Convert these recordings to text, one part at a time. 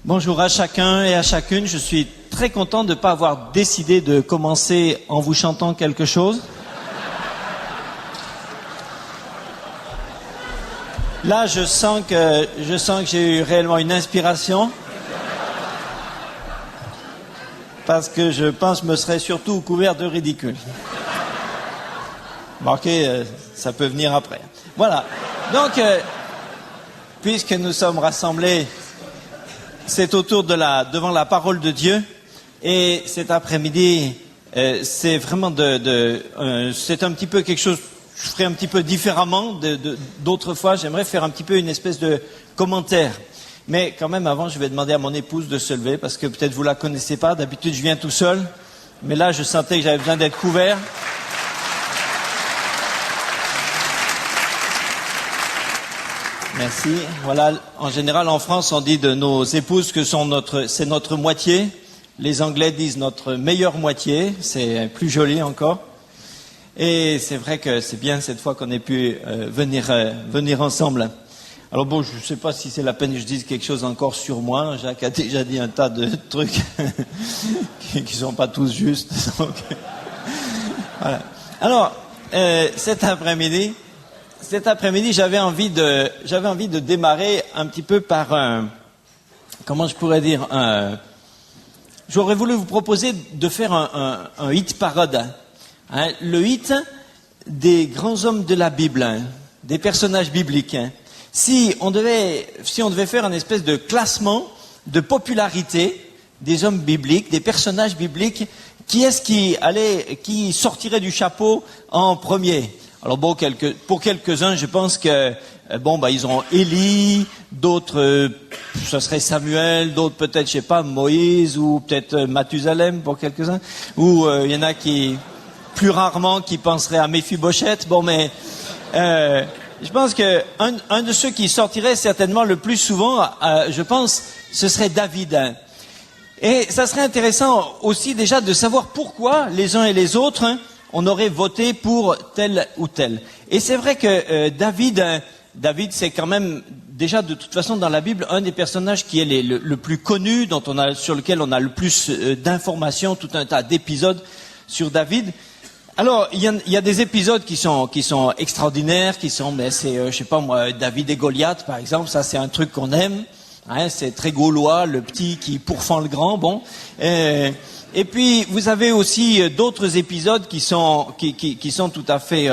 Bonjour à chacun et à chacune. Je suis très content de ne pas avoir décidé de commencer en vous chantant quelque chose. Là, je sens que j'ai eu réellement une inspiration. Parce que je pense que je me serais surtout couvert de ridicule. Marquez, ça peut venir après. Voilà. Donc, puisque nous sommes rassemblés, c'est autour devant la parole de Dieu. Et cet après-midi, c'est vraiment c'est un petit peu quelque chose, je ferai un petit peu différemment d'autres fois. J'aimerais faire un petit peu une espèce de commentaire. Mais quand même, avant, je vais demander à mon épouse de se lever, parce que peut-être vous la connaissez pas. D'habitude, je viens tout seul. Mais là, je sentais que j'avais besoin d'être couvert. Merci. Voilà, en général, en France, on dit de nos épouses que c'est notre moitié. Les Anglais disent notre meilleure moitié. C'est plus joli encore. Et c'est vrai que c'est bien cette fois qu'on ait pu venir ensemble. Alors bon, je ne sais pas si c'est la peine que je dise quelque chose encore sur moi. Jacques a déjà dit un tas de trucs qui ne sont pas tous justes. Donc, voilà. Alors, cet après-midi, j'avais envie de démarrer un petit peu par comment je pourrais dire, j'aurais voulu vous proposer de faire un hit parade, hein, le hit des grands hommes de la Bible, hein, des personnages bibliques. Hein. Si on devait faire une espèce de classement de popularité des hommes bibliques, des personnages bibliques, qui est-ce qui sortirait du chapeau en premier? Alors bon, pour quelques-uns, je pense que ils ont Élie, d'autres ce serait Samuel, d'autres peut-être, je sais pas, Moïse ou peut-être Mathusalem pour quelques-uns, ou il y en a qui plus rarement qui penseraient à Méphibosheth. Bon, mais je pense que un de ceux qui sortirait certainement le plus souvent, je pense, ce serait David. Hein. Et ça serait intéressant aussi déjà de savoir pourquoi les uns et les autres, hein, on aurait voté pour tel ou tel. Et c'est vrai que David, c'est quand même déjà de toute façon dans la Bible un des personnages qui est le plus connu, sur lequel on a le plus d'informations, tout un tas d'épisodes sur David. Alors, il y a des épisodes qui sont extraordinaires, je sais pas moi, David et Goliath, par exemple, ça c'est un truc qu'on aime, hein, c'est très gaulois, le petit qui pourfend le grand, bon. Et puis, vous avez aussi d'autres épisodes qui sont tout à fait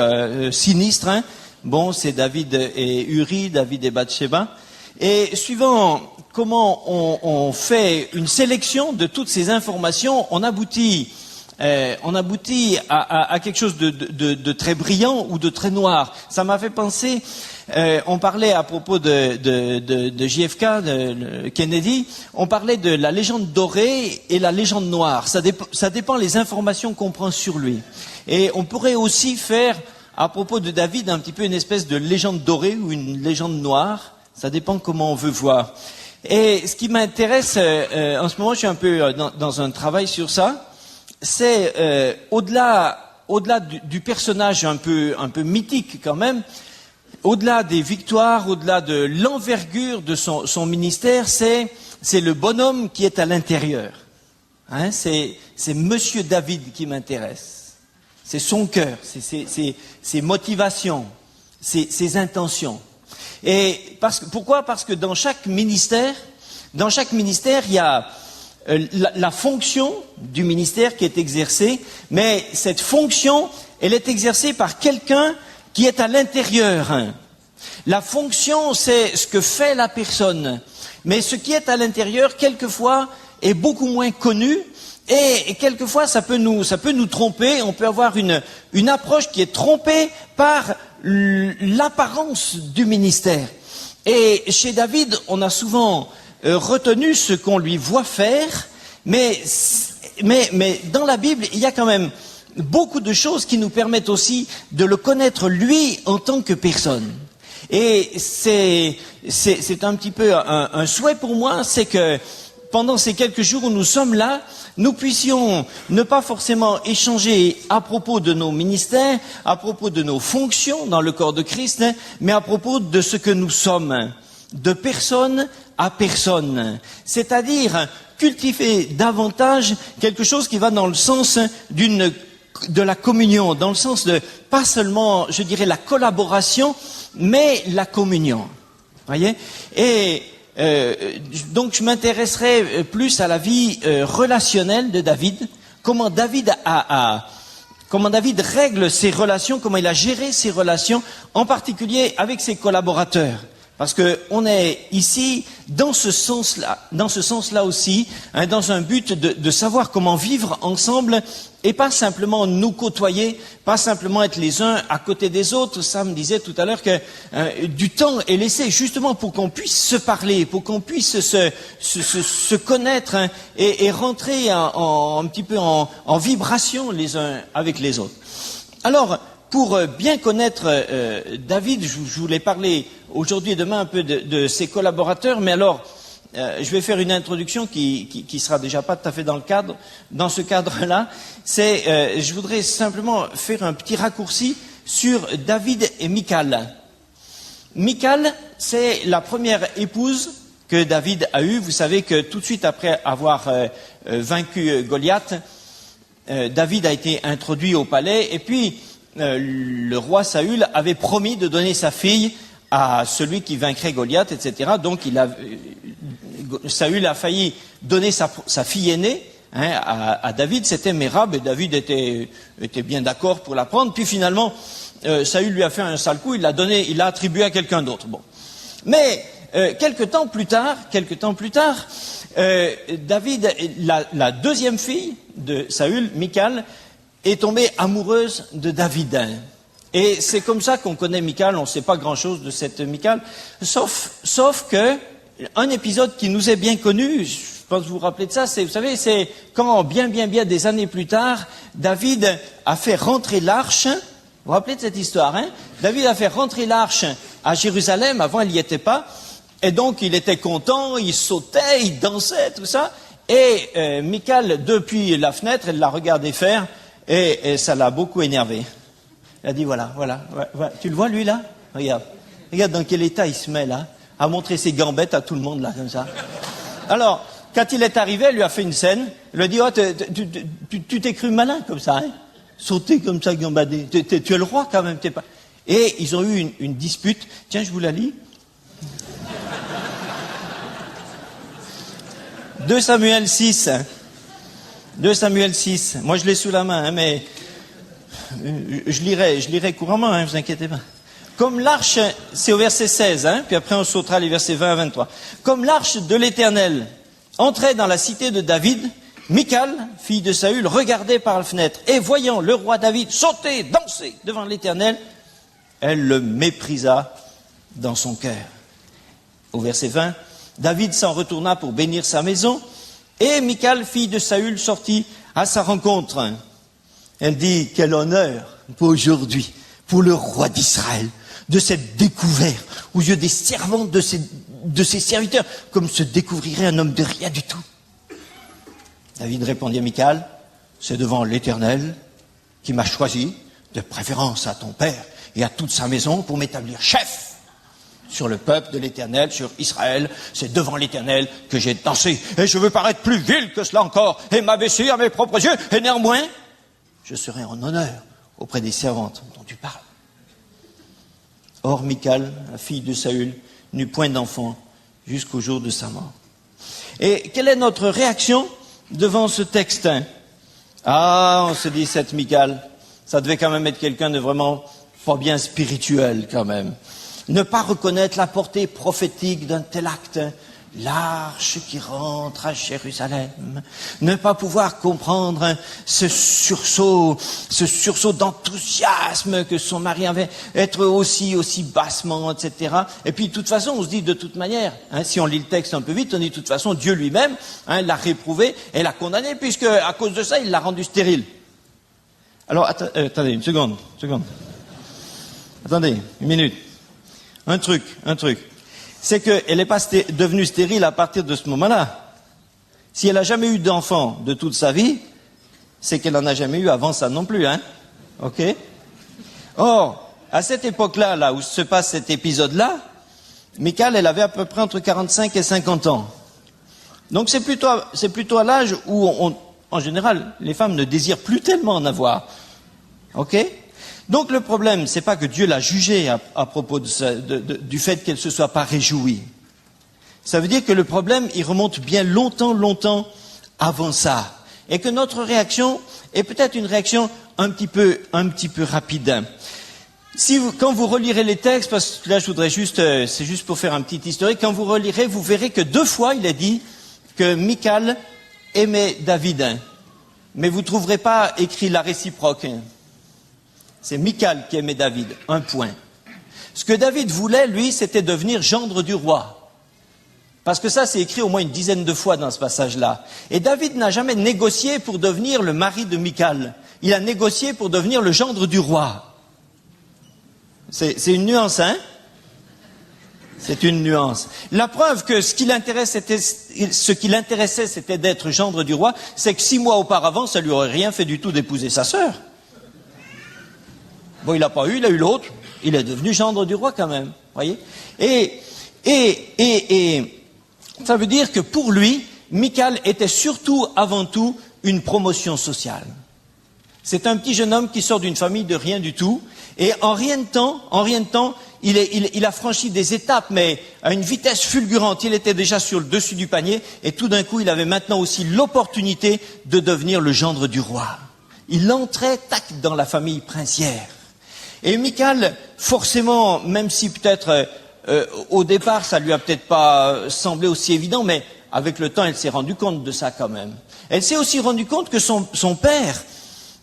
sinistres, hein. Bon, c'est David et Uri, David et Bathsheba. Et suivant comment on fait une sélection de toutes ces informations, on aboutit à quelque chose de très brillant ou de très noir. Ça m'a fait penser, on parlait à propos de JFK, de Kennedy, on parlait de la légende dorée et la légende noire. Ça dépend les informations qu'on prend sur lui. Et on pourrait aussi faire, à propos de David, un petit peu une espèce de légende dorée ou une légende noire. Ça dépend comment on veut voir. Et ce qui m'intéresse, en ce moment, je suis un peu dans un travail sur ça. C'est au-delà du personnage un peu mythique quand même, au-delà des victoires, au-delà de l'envergure de son ministère, c'est le bonhomme qui est à l'intérieur. Hein, c'est Monsieur David qui m'intéresse. C'est son cœur, ses motivations, ses intentions. Et pourquoi? Parce que dans chaque ministère, il y a la fonction du ministère qui est exercée, mais cette fonction, elle est exercée par quelqu'un qui est à l'intérieur. La fonction, c'est ce que fait la personne, mais ce qui est à l'intérieur, quelquefois, est beaucoup moins connu, et quelquefois, ça peut nous tromper. On peut avoir une approche qui est trompée par l'apparence du ministère. Et chez David, on a souvent retenu ce qu'on lui voit faire, mais dans la Bible, il y a quand même beaucoup de choses qui nous permettent aussi de le connaître lui en tant que personne. Et c'est un petit peu un souhait pour moi, c'est que pendant ces quelques jours où nous sommes là, nous puissions ne pas forcément échanger à propos de nos ministères, à propos de nos fonctions dans le corps de Christ, mais à propos de ce que nous sommes, de personnes à personne. C'est-à-dire cultiver davantage quelque chose qui va dans le sens de la communion, dans le sens de, pas seulement, je dirais, la collaboration, mais la communion. Voyez? Et donc je m'intéresserai plus à la vie relationnelle de David, comment David règle ses relations, comment il a géré ses relations, en particulier avec ses collaborateurs. Parce que on est ici dans ce sens-là aussi, hein, dans un but de savoir comment vivre ensemble et pas simplement nous côtoyer, pas simplement être les uns à côté des autres. Sam disait tout à l'heure que du temps est laissé justement pour qu'on puisse se parler, pour qu'on puisse se connaître, hein, et rentrer un petit peu en vibration les uns avec les autres. Alors, pour bien connaître David, je voulais parler aujourd'hui et demain un peu de ses collaborateurs, mais alors je vais faire une introduction qui sera déjà pas tout à fait dans ce cadre-là. Je voudrais simplement faire un petit raccourci sur David et Michal. Michal, c'est la première épouse que David a eue. Vous savez que tout de suite après avoir vaincu Goliath, David a été introduit au palais et puis le roi Saül avait promis de donner sa fille à celui qui vaincrait Goliath, etc. Donc Saül a failli donner sa fille aînée, hein, à David, c'était Mérab, et David était bien d'accord pour la prendre. Puis finalement, Saül lui a fait un sale coup, il l'a attribué à quelqu'un d'autre. Bon, mais quelque temps plus tard, David, la deuxième fille de Saül, Michal, est tombée amoureuse de David. Et c'est comme ça qu'on connaît Michal, on ne sait pas grand-chose de cette Michal, sauf que un épisode qui nous est bien connu, je pense que vous vous rappelez de ça, vous savez, c'est quand bien des années plus tard, David a fait rentrer l'arche. Vous vous rappelez de cette histoire, hein? David a fait rentrer l'arche à Jérusalem, avant il n'y était pas, et donc il était content, il sautait, il dansait, tout ça, et Michal, depuis la fenêtre, elle l'a regardé faire, et ça l'a beaucoup énervé. Elle a dit voilà, tu le vois lui là? Regarde dans quel état il se met là, à montrer ses gambettes à tout le monde là, comme ça. Alors, quand il est arrivé, elle lui a fait une scène, elle lui a dit oh, tu t'es cru malin comme ça, hein? Sauter comme ça, gambader, tu es le roi quand même, t'es pas... Et ils ont eu une dispute, tiens je vous la lis. 2 Samuel 6, moi je l'ai sous la main, hein, mais je lirai couramment, hein, vous inquiétez pas. Comme l'arche, c'est au verset 16, hein, puis après on sautera les versets 20 à 23. Comme l'arche de l'Éternel entrait dans la cité de David, Michal, fille de Saül, regardait par la fenêtre, et voyant le roi David sauter, danser devant l'Éternel, elle le méprisa dans son cœur. Au verset 20, David s'en retourna pour bénir sa maison, et Michal, fille de Saül, sortit à sa rencontre. Elle dit, quel honneur pour aujourd'hui, pour le roi d'Israël, de s'être découvert aux yeux des servantes de ses serviteurs, comme se découvrirait un homme de rien du tout. David répondit à Michal, c'est devant l'Éternel qui m'a choisi, de préférence à ton père et à toute sa maison, pour m'établir chef sur le peuple de l'Éternel, sur Israël. C'est devant l'Éternel que j'ai dansé, et je veux paraître plus vil que cela encore, et m'abaisser à mes propres yeux, et néanmoins, je serai en honneur auprès des servantes dont tu parles. Or, Michal, la fille de Saül, n'eut point d'enfant jusqu'au jour de sa mort. Et quelle est notre réaction devant ce texte? Ah, on se dit, cette Michal, ça devait quand même être quelqu'un de vraiment pas bien spirituel quand même. Ne pas reconnaître la portée prophétique d'un tel acte, l'arche qui rentre à Jérusalem, ne pas pouvoir comprendre ce sursaut d'enthousiasme que son mari avait, être aussi bassement, etc. Et puis de toute façon, on se dit de toute manière, hein, si on lit le texte un peu vite, on dit de toute façon, Dieu lui-même, hein, l'a réprouvé et l'a condamné, puisque à cause de ça, il l'a rendu stérile. Alors, attendez, une seconde. Attendez, une minute. Un truc. C'est qu'elle n'est pas devenue stérile à partir de ce moment-là. Si elle n'a jamais eu d'enfant de toute sa vie, c'est qu'elle n'en a jamais eu avant ça non plus, hein? Ok? Or, à cette époque-là, là où se passe cet épisode-là, Michal, elle avait à peu près entre 45 et 50 ans. Donc c'est plutôt à l'âge où en général, les femmes ne désirent plus tellement en avoir. Ok? Donc le problème, c'est pas que Dieu l'a jugée à propos du fait qu'elle se soit pas réjouie. Ça veut dire que le problème, il remonte bien longtemps avant ça. Et que notre réaction est peut-être une réaction un petit peu rapide. Quand vous relirez les textes, parce que là je voudrais c'est juste pour faire un petit historique, quand vous relirez, vous verrez que 2 fois il est dit que Michal aimait David. Mais vous ne trouverez pas écrit la réciproque. C'est Michal qui aimait David, un point. Ce que David voulait, lui, c'était devenir gendre du roi. Parce que ça, c'est écrit au moins une dizaine de fois dans ce passage-là. Et David n'a jamais négocié pour devenir le mari de Michal. Il a négocié pour devenir le gendre du roi. C'est une nuance, hein? C'est une nuance. La preuve que ce qui l'intéressait, c'était d'être gendre du roi, c'est que 6 mois auparavant, ça lui aurait rien fait du tout d'épouser sa sœur. Bon, il n'a pas eu, il a eu l'autre. Il est devenu gendre du roi quand même, voyez? Et ça veut dire que pour lui, Michal était surtout, avant tout, une promotion sociale. C'est un petit jeune homme qui sort d'une famille de rien du tout, et en rien de temps, il a franchi des étapes, mais à une vitesse fulgurante. Il était déjà sur le dessus du panier, et tout d'un coup, il avait maintenant aussi l'opportunité de devenir le gendre du roi. Il entrait, tac, dans la famille princière. Et Michal, forcément, même si peut-être au départ, ça lui a peut-être pas semblé aussi évident, mais avec le temps, elle s'est rendue compte de ça quand même. Elle s'est aussi rendue compte que son père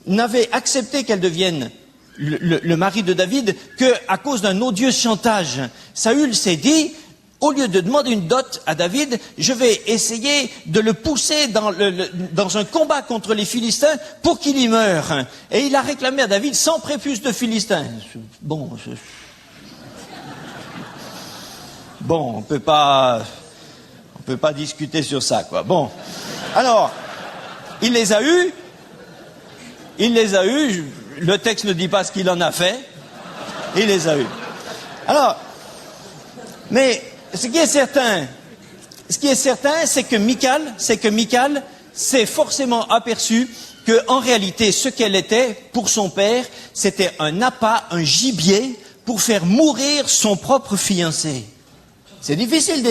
n'avait accepté qu'elle devienne le mari de David qu'à cause d'un odieux chantage. Saül s'est dit, au lieu de demander une dot à David, je vais essayer de le pousser dans un combat contre les Philistins pour qu'il y meure. Et il a réclamé à David 100 prépuces de Philistins. Bon, on peut pas discuter sur ça, quoi. Bon. Alors, il les a eus. Le texte ne dit pas ce qu'il en a fait. Il les a eus. Alors, mais ce qui est certain, c'est que Michal s'est forcément aperçu que, en réalité, ce qu'elle était pour son père, c'était un appât, un gibier pour faire mourir son propre fiancé. C'est difficile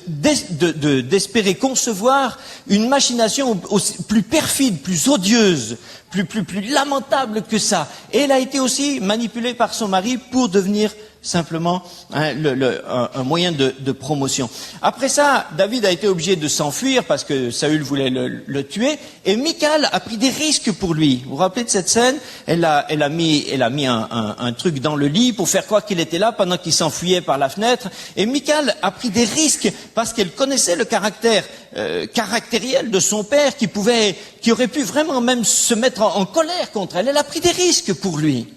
d'espérer concevoir une machination aussi, plus perfide, plus odieuse, plus lamentable que ça. Et elle a été aussi manipulée par son mari pour devenir simplement un moyen de promotion. Après ça, David a été obligé de s'enfuir parce que Saül voulait le tuer, et Michal a pris des risques pour lui. Vous vous rappelez de cette scène? Elle a mis un truc dans le lit pour faire croire qu'il était là pendant qu'il s'enfuyait par la fenêtre. Et Michal a pris des risques parce qu'elle connaissait le caractère caractériel de son père qui aurait pu vraiment même se mettre en colère contre elle. Elle a pris des risques pour lui.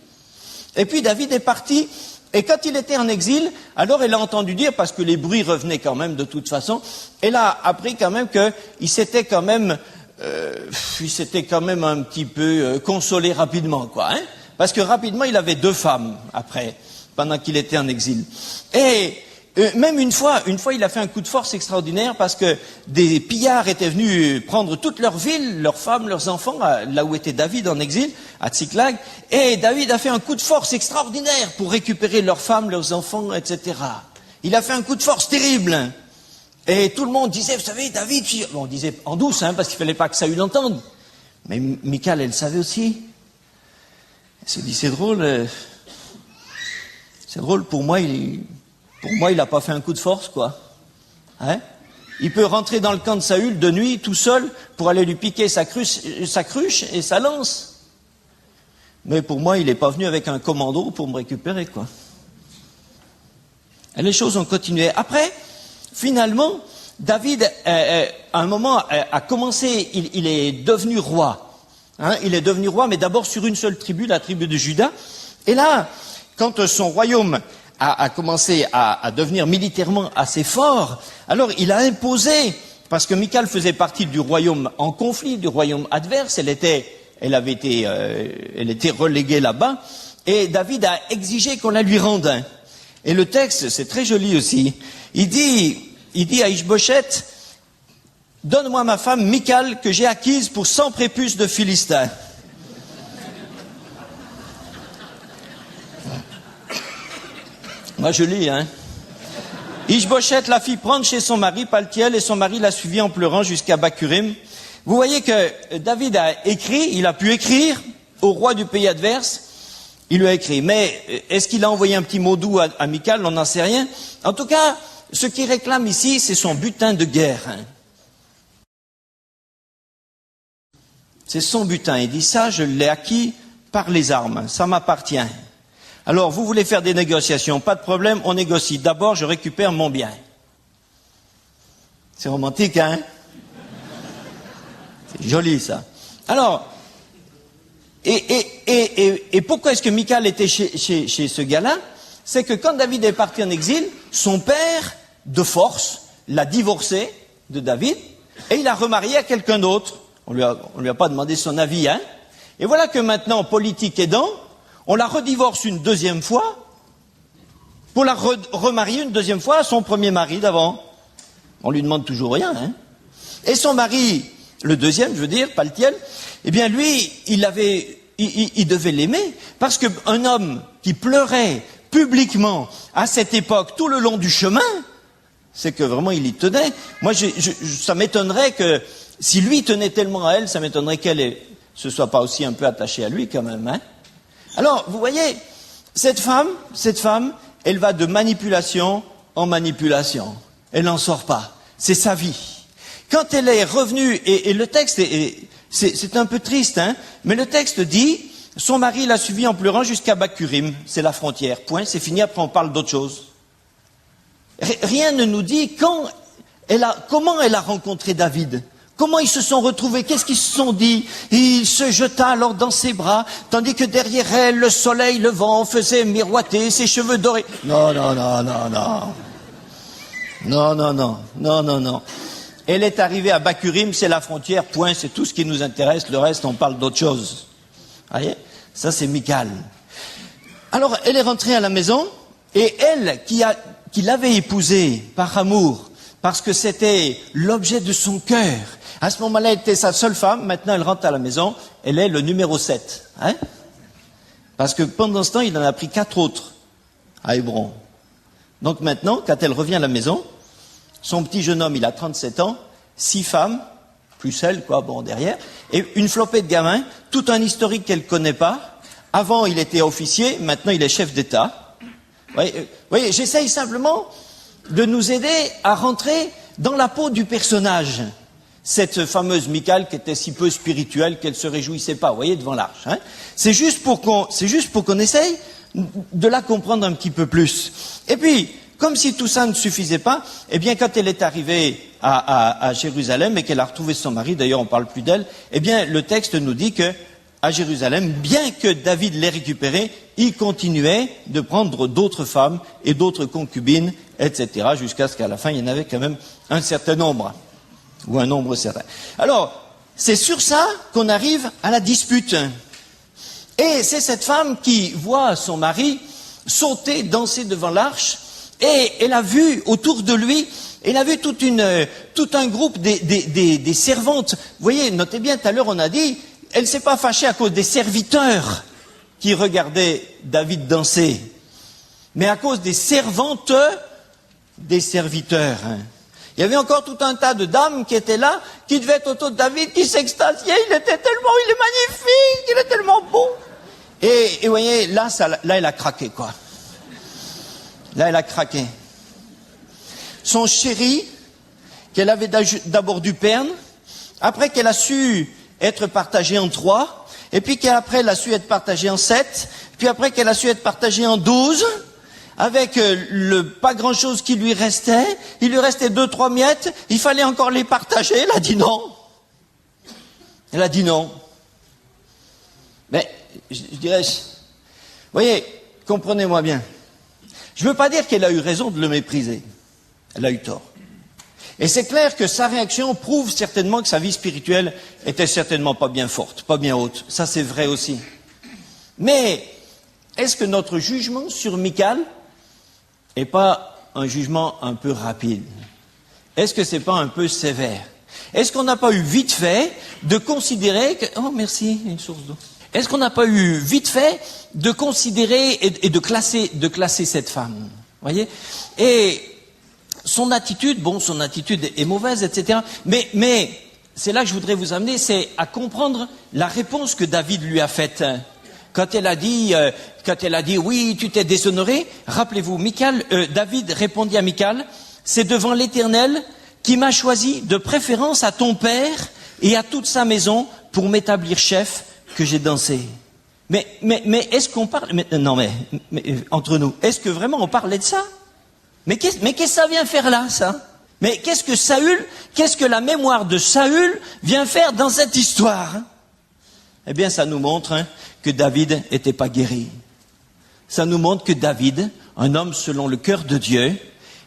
Et puis David est parti. Et quand il était en exil, alors elle a entendu dire, parce que les bruits revenaient quand même de toute façon, elle a appris quand même qu'il s'était quand même un petit peu consolé rapidement, quoi, hein, parce que rapidement il avait 2 femmes après, pendant qu'il était en exil. Et même une fois, il a fait un coup de force extraordinaire parce que des pillards étaient venus prendre toute leur ville, leurs femmes, leurs enfants, là où était David en exil, à Tsiklag, et David a fait un coup de force extraordinaire pour récupérer leurs femmes, leurs enfants, etc. Il a fait un coup de force terrible. Et tout le monde disait, vous savez, David, on disait en douce, hein, parce qu'il fallait pas que Saül l'entende. Mais Michal, elle savait aussi. Elle se dit, c'est drôle, pour moi, il n'a pas fait un coup de force, quoi. Hein? Il peut rentrer dans le camp de Saül de nuit, tout seul, pour aller lui piquer sa cruche et sa lance. Mais pour moi, il n'est pas venu avec un commando pour me récupérer, quoi. Et les choses ont continué. Après, finalement, David, à un moment, a commencé, il est devenu roi. Hein? Il est devenu roi, mais d'abord sur une seule tribu, la tribu de Juda. Et là, quand son royaume a commencé à devenir militairement assez fort, alors il a imposé, parce que Michal faisait partie du royaume en conflit, du royaume adverse, elle était reléguée là-bas, et David a exigé qu'on la lui rende. Et le texte, c'est très joli aussi. Il dit à Ish-Boshet, donne-moi ma femme Michal que j'ai acquise pour 100 prépuces de Philistins. Moi je lis, hein. Ish-Boshet la fit prendre chez son mari Paltiel et son mari l'a suivi en pleurant jusqu'à Bakurim. Vous voyez que David a écrit, il a pu écrire au roi du pays adverse, il lui a écrit. Mais est-ce qu'il a envoyé un petit mot doux à Michal? On n'en sait rien. En tout cas, ce qu'il réclame ici, c'est son butin de guerre. Hein. C'est son butin. Il dit ça, je l'ai acquis par les armes. Ça m'appartient. Alors, vous voulez faire des négociations, pas de problème, on négocie. D'abord, je récupère mon bien. C'est romantique, hein? C'est joli, ça. Alors, et pourquoi est-ce que Michal était chez ce gars-là? C'est que quand David est parti en exil, son père, de force, l'a divorcé de David, et il a remarié à quelqu'un d'autre. On lui a pas demandé son avis, hein? Et voilà que maintenant, politique aidant, on la redivorce une deuxième fois pour la remarier une deuxième fois à son premier mari d'avant. On lui demande toujours rien, hein. Et son mari, le deuxième, je veux dire, Paltiel, eh bien lui, il devait l'aimer, parce qu'un homme qui pleurait publiquement à cette époque, tout le long du chemin, c'est que vraiment il y tenait. Moi, ça m'étonnerait que, si lui tenait tellement à elle, ça m'étonnerait qu'elle se soit pas aussi un peu attachée à lui quand même, hein. Alors, vous voyez, cette femme, elle va de manipulation en manipulation. Elle n'en sort pas. C'est sa vie. Quand elle est revenue, et le texte c'est un peu triste, hein, mais le texte dit, son mari l'a suivi en pleurant jusqu'à Bakurim. C'est la frontière. Point, c'est fini, après on parle d'autre chose. Rien ne nous dit comment elle a rencontré David. Comment ils se sont retrouvés? Qu'est-ce qu'ils se sont dit? Il se jeta alors dans ses bras, tandis que derrière elle, le soleil, le vent faisait miroiter ses cheveux dorés. Non. Non. Elle est arrivée à Bakurim, c'est la frontière, point, c'est tout ce qui nous intéresse. Le reste, on parle d'autre chose. Vous voyez? Ça, c'est Michal. Alors, elle est rentrée à la maison, et elle, qui l'avait épousée par amour, parce que c'était l'objet de son cœur. À ce moment-là, elle était sa seule femme. Maintenant, elle rentre à la maison. Elle est le numéro 7. Hein? Parce que pendant ce temps, il en a pris 4 autres à Hébron. Donc maintenant, quand elle revient à la maison, son petit jeune homme, il a 37 ans, 6 femmes, plus elle, quoi, bon, derrière, et une flopée de gamins, tout un historique qu'elle ne connaît pas. Avant, il était officier, maintenant, il est chef d'État. Vous voyez, j'essaye simplement de nous aider à rentrer dans la peau du personnage. Cette fameuse Michal qui était si peu spirituelle qu'elle se réjouissait pas, vous voyez, devant l'arche. Hein. C'est juste pour qu'on essaye de la comprendre un petit peu plus. Et puis, comme si tout ça ne suffisait pas, eh bien, quand elle est arrivée à Jérusalem et qu'elle a retrouvé son mari, d'ailleurs on parle plus d'elle, eh bien, le texte nous dit que à Jérusalem, bien que David l'ait récupéré, il continuait de prendre d'autres femmes et d'autres concubines, etc., jusqu'à ce qu'à la fin, il y en avait quand même un certain nombre, ou un nombre certain. Alors, c'est sur ça qu'on arrive à la dispute. Et c'est cette femme qui voit son mari sauter, danser devant l'arche, et elle a vu autour de lui, elle a vu tout un groupe des servantes. Vous voyez, notez bien, tout à l'heure on a dit, elle ne s'est pas fâchée à cause des serviteurs qui regardaient David danser, mais à cause des servantes des serviteurs. Il y avait encore tout un tas de dames qui étaient là, qui devaient être autour de David, qui s'extasiaient, il est magnifique, il est tellement beau. Et vous voyez, là, elle a craqué, quoi. Là, elle a craqué. Son chéri, qu'elle avait d'abord dû perdre, après qu'elle a su être partagée en 3, et puis qu'après elle a su être partagée en 7, puis après qu'elle a su être partagée en 12, avec pas grand-chose qui lui restait, il lui restait 2-3 miettes, il fallait encore les partager, elle a dit non. Elle a dit non. Mais, je dirais, vous voyez, comprenez-moi bien, je ne veux pas dire qu'elle a eu raison de le mépriser, elle a eu tort. Et c'est clair que sa réaction prouve certainement que sa vie spirituelle était certainement pas bien forte, pas bien haute. Ça, c'est vrai aussi. Mais, est-ce que notre jugement sur Michal et pas un jugement un peu rapide? Est-ce que c'est pas un peu sévère? Est-ce qu'on n'a pas eu vite fait de considérer que... Oh, merci, une source d'eau. Est-ce qu'on n'a pas eu vite fait de considérer et de classer cette femme? Voyez? Et son attitude est mauvaise, etc. Mais c'est là que je voudrais vous amener, c'est à comprendre la réponse que David lui a faite. Quand elle a dit, oui, tu t'es déshonoré, rappelez-vous, David répondit à Michal, c'est devant l'Éternel qui m'a choisi de préférence à ton père et à toute sa maison pour m'établir chef que j'ai dansé. Mais est-ce qu'on parle, mais entre nous, est-ce que vraiment on parlait de ça? Mais qu'est-ce que ça vient faire là, ça? Mais qu'est-ce que la mémoire de Saül vient faire dans cette histoire? Eh bien, ça nous montre que David n'était pas guéri. Ça nous montre que David, un homme selon le cœur de Dieu,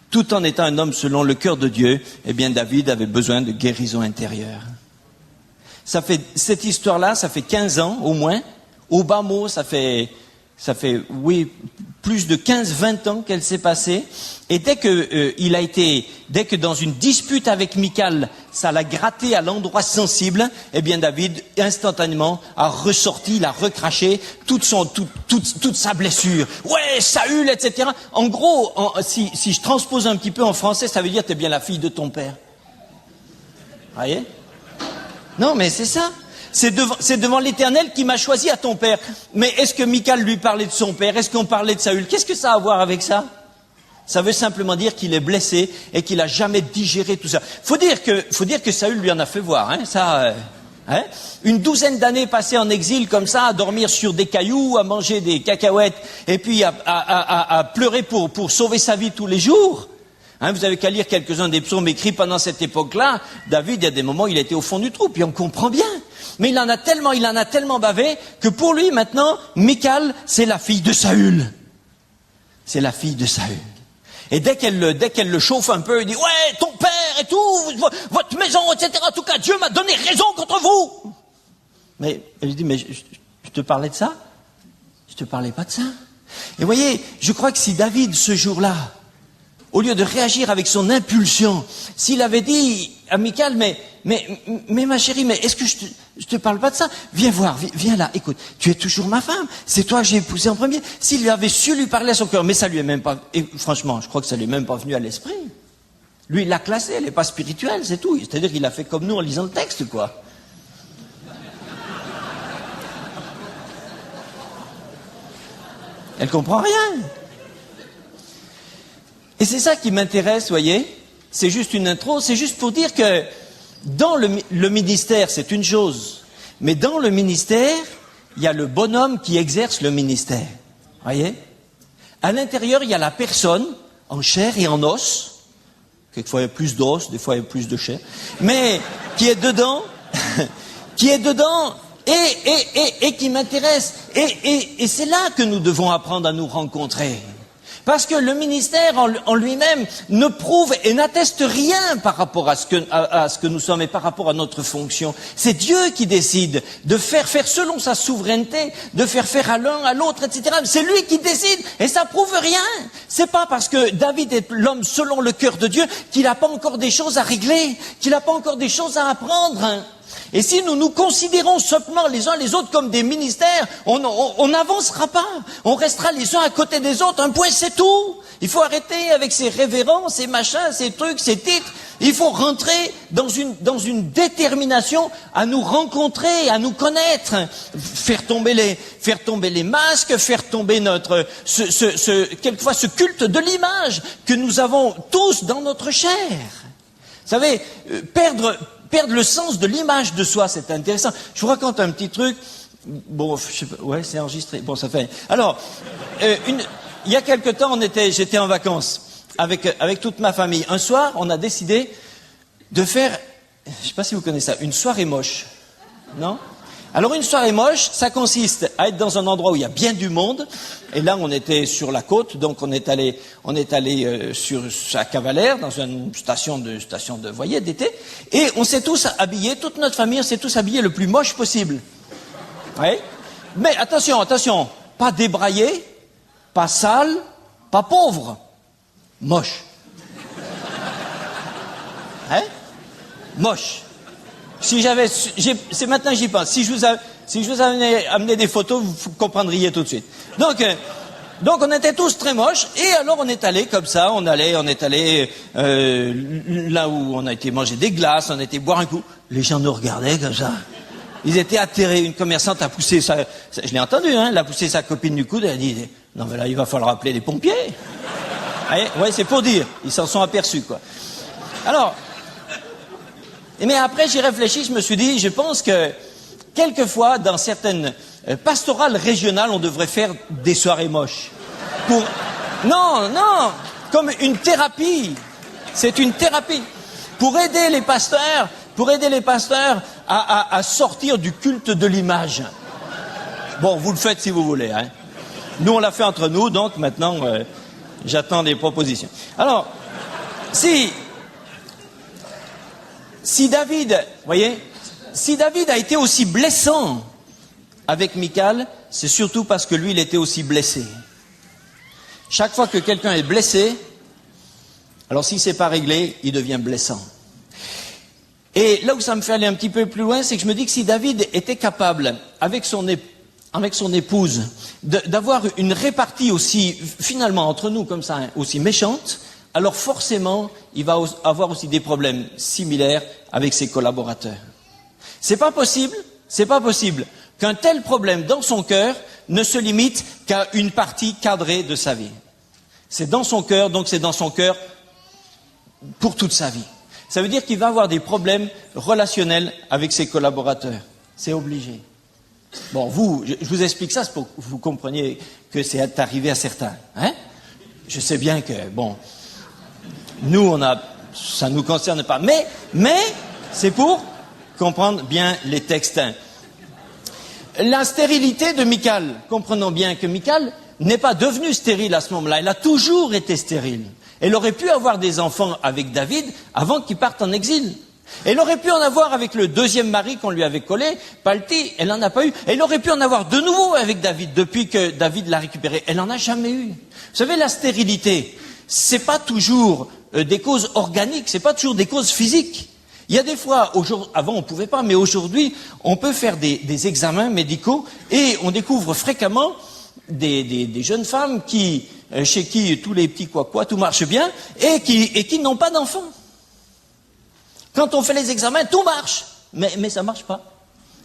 tout en étant un homme selon le cœur de Dieu, eh bien, David avait besoin de guérison intérieure. Cette histoire-là, ça fait 15 ans, au moins. Au bas mot, ça fait, oui, plus de 15-20 ans qu'elle s'est passée. Et dès que dans une dispute avec Michal, ça l'a gratté à l'endroit sensible, eh bien David, instantanément, a ressorti, il a recraché toute sa blessure. Ouais, Saül, etc. En gros, si je transpose un petit peu en français, ça veut dire t'es bien la fille de ton père. Voyez? Non, mais c'est ça. C'est devant l'Éternel qui m'a choisi à ton père. Mais est-ce que Michal lui parlait de son père? Est-ce qu'on parlait de Saül? Qu'est-ce que ça a à voir avec ça? Ça veut simplement dire qu'il est blessé et qu'il a jamais digéré tout ça. Faut dire que Saül lui en a fait voir, Une douzaine d'années passées en exil comme ça, à dormir sur des cailloux, à manger des cacahuètes, et puis à pleurer pour sauver sa vie tous les jours. Vous avez qu'à lire quelques-uns des psaumes écrits pendant cette époque-là. David, il y a des moments, il était au fond du trou, puis on comprend bien. Mais il en a tellement bavé que pour lui, maintenant, Michal, c'est la fille de Saül. C'est la fille de Saül. Et dès qu'elle le chauffe un peu, il dit, ouais, ton père et tout, votre maison, etc. En tout cas, Dieu m'a donné raison contre vous. Mais elle lui dit, mais je te parlais de ça? Je te parlais pas de ça. Et voyez, je crois que si David, ce jour-là, au lieu de réagir avec son impulsion, s'il avait dit à Michal, mais ma chérie, mais est-ce que je te parle pas de ça? Viens voir, viens là, écoute, tu es toujours ma femme, c'est toi que j'ai épousé en premier. S'il lui avait su lui parler à son cœur, mais ça lui est même pas, et franchement, je crois que ça lui est même pas venu à l'esprit. Lui, il l'a classée, elle est pas spirituelle, c'est tout. C'est-à-dire qu'il a fait comme nous en lisant le texte, quoi. Elle comprend rien. Et c'est ça qui m'intéresse, voyez. C'est juste une intro, c'est juste pour dire que dans le ministère, c'est une chose. Mais dans le ministère, il y a le bonhomme qui exerce le ministère. Voyez. À l'intérieur, il y a la personne, en chair et en os. Quelquefois, il y a plus d'os, des fois, il y a plus de chair. Mais qui est dedans, et qui m'intéresse. Et c'est là que nous devons apprendre à nous rencontrer. Parce que le ministère en lui-même ne prouve et n'atteste rien par rapport à ce que nous sommes et par rapport à notre fonction. C'est Dieu qui décide de faire selon sa souveraineté, de faire à l'un, à l'autre, etc. C'est lui qui décide et ça prouve rien. C'est pas parce que David est l'homme selon le cœur de Dieu qu'il n'a pas encore des choses à régler, qu'il n'a pas encore des choses à apprendre. Et si nous nous considérons simplement les uns les autres comme des ministères, on n'avancera pas. On restera les uns à côté des autres. Un point, c'est tout. Il faut arrêter avec ces révérences, ces machins, ces trucs, ces titres. Il faut rentrer dans une détermination à nous rencontrer, à nous connaître. Faire tomber les masques, faire tomber quelquefois ce culte de l'image que nous avons tous dans notre chair. Vous savez, perdre le sens de l'image de soi, c'est intéressant. Je vous raconte un petit truc. Bon, je sais pas, ouais, c'est enregistré. Bon, ça fait. Alors, il y a quelque temps, j'étais en vacances avec toute ma famille. Un soir, on a décidé de faire, je sais pas si vous connaissez ça, une soirée moche. Non? Alors, une soirée moche, ça consiste à être dans un endroit où il y a bien du monde. Et là, on était sur la côte, donc on est allé à Cavalère, dans une station de voilier d'été, et on s'est tous habillés, toute notre famille, s'est tous habillés le plus moche possible. Oui. Mais attention, pas débraillé, pas sale, pas pauvre. Moche. Hein? Moche. Si j'avais, c'est maintenant que j'y pense. Si je vous avais amené des photos, vous comprendriez tout de suite. Donc on était tous très moches, et alors on est allé comme ça, on est allé là où on a été manger des glaces, on a été boire un coup. Les gens nous regardaient comme ça. Ils étaient atterrés. Une commerçante a poussé je l'ai entendu, hein, elle a poussé sa copine du coude, elle a dit, non mais là il va falloir appeler les pompiers. Ouais, c'est pour dire, ils s'en sont aperçus, quoi. Alors, mais après j'y réfléchis, je me suis dit, je pense que quelquefois dans certaines pastorales régionales, on devrait faire des soirées moches. Non, comme une thérapie. C'est une thérapie pour aider les pasteurs à sortir du culte de l'image. Bon, vous le faites si vous voulez, hein. Nous, on l'a fait entre nous, donc maintenant, j'attends des propositions. Alors, si David, voyez, si David a été aussi blessant avec Michal, c'est surtout parce que lui, il était aussi blessé. Chaque fois que quelqu'un est blessé, alors si c'est pas réglé, il devient blessant. Et là où ça me fait aller un petit peu plus loin, c'est que je me dis que si David était capable, avec son épouse, d'avoir une répartie aussi, finalement, entre nous, comme ça, aussi méchante, alors forcément, il va avoir aussi des problèmes similaires avec ses collaborateurs. C'est pas possible qu'un tel problème dans son cœur ne se limite qu'à une partie cadrée de sa vie. C'est dans son cœur, donc c'est dans son cœur pour toute sa vie. Ça veut dire qu'il va avoir des problèmes relationnels avec ses collaborateurs. C'est obligé. Bon, je vous explique ça, c'est pour que vous compreniez que c'est arrivé à certains. Hein? Je sais bien que, bon, nous, ça ne nous concerne pas. Mais c'est pour comprendre bien les textes. La stérilité de Michal, comprenons bien que Michal n'est pas devenue stérile à ce moment-là, elle a toujours été stérile. Elle aurait pu avoir des enfants avec David avant qu'il parte en exil. Elle aurait pu en avoir avec le deuxième mari qu'on lui avait collé, Palti, elle n'en a pas eu. Elle aurait pu en avoir de nouveau avec David depuis que David l'a récupéré. Elle n'en a jamais eu. Vous savez, la stérilité, c'est pas toujours des causes organiques, c'est pas toujours des causes physiques. Il y a des fois, avant on pouvait pas, mais aujourd'hui, on peut faire des examens médicaux et on découvre fréquemment des jeunes femmes chez qui tous les petits quoi, tout marche bien et qui n'ont pas d'enfants. Quand on fait les examens, tout marche, mais ça marche pas.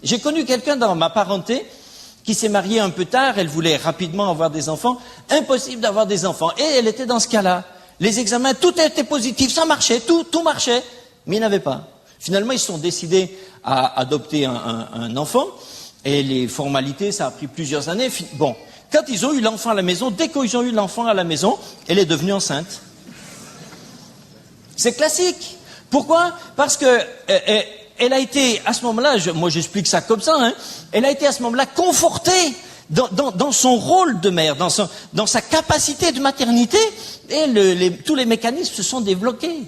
J'ai connu quelqu'un dans ma parenté qui s'est marié un peu tard, elle voulait rapidement avoir des enfants, impossible d'avoir des enfants, et elle était dans ce cas-là. Les examens, tout était positif, ça marchait, tout marchait, mais ils n'avaient pas. Finalement, ils se sont décidés à adopter un enfant, et les formalités, ça a pris plusieurs années. Bon, quand ils ont eu l'enfant à la maison, dès qu'ils ont eu l'enfant à la maison, elle est devenue enceinte. C'est classique. Pourquoi? Parce que elle a été, à ce moment-là, moi j'explique ça comme ça, hein, elle a été à ce moment-là confortée dans son rôle de mère, dans sa capacité de maternité, et tous les mécanismes se sont débloqués.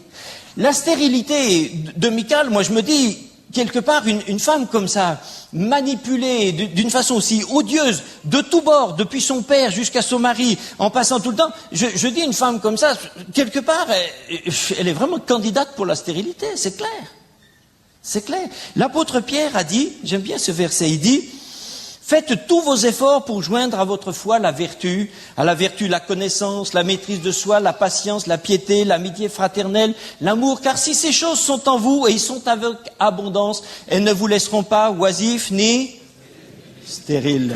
La stérilité de Michal, moi je me dis, quelque part, une femme comme ça, manipulée d'une façon aussi odieuse, de tous bords, depuis son père jusqu'à son mari, en passant tout le temps, je dis une femme comme ça, quelque part, elle est vraiment candidate pour la stérilité, c'est clair. C'est clair. L'apôtre Pierre a dit, j'aime bien ce verset, il dit, faites tous vos efforts pour joindre à votre foi la vertu, à la vertu la connaissance, la maîtrise de soi, la patience, la piété, l'amitié fraternelle, l'amour, car si ces choses sont en vous et ils sont avec abondance, elles ne vous laisseront pas oisifs ni stériles.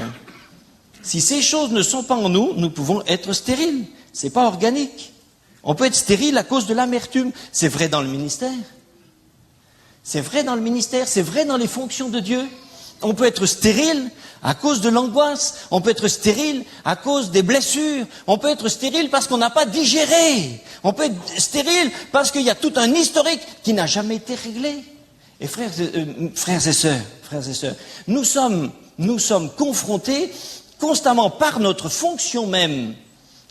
Si ces choses ne sont pas en nous, nous pouvons être stériles. C'est pas organique. On peut être stérile à cause de l'amertume. C'est vrai dans le ministère. C'est vrai dans le ministère, c'est vrai dans les fonctions de Dieu. On peut être stérile à cause de l'angoisse, on peut être stérile à cause des blessures, on peut être stérile parce qu'on n'a pas digéré, on peut être stérile parce qu'il y a tout un historique qui n'a jamais été réglé. Et frères et sœurs, nous sommes confrontés constamment par notre fonction même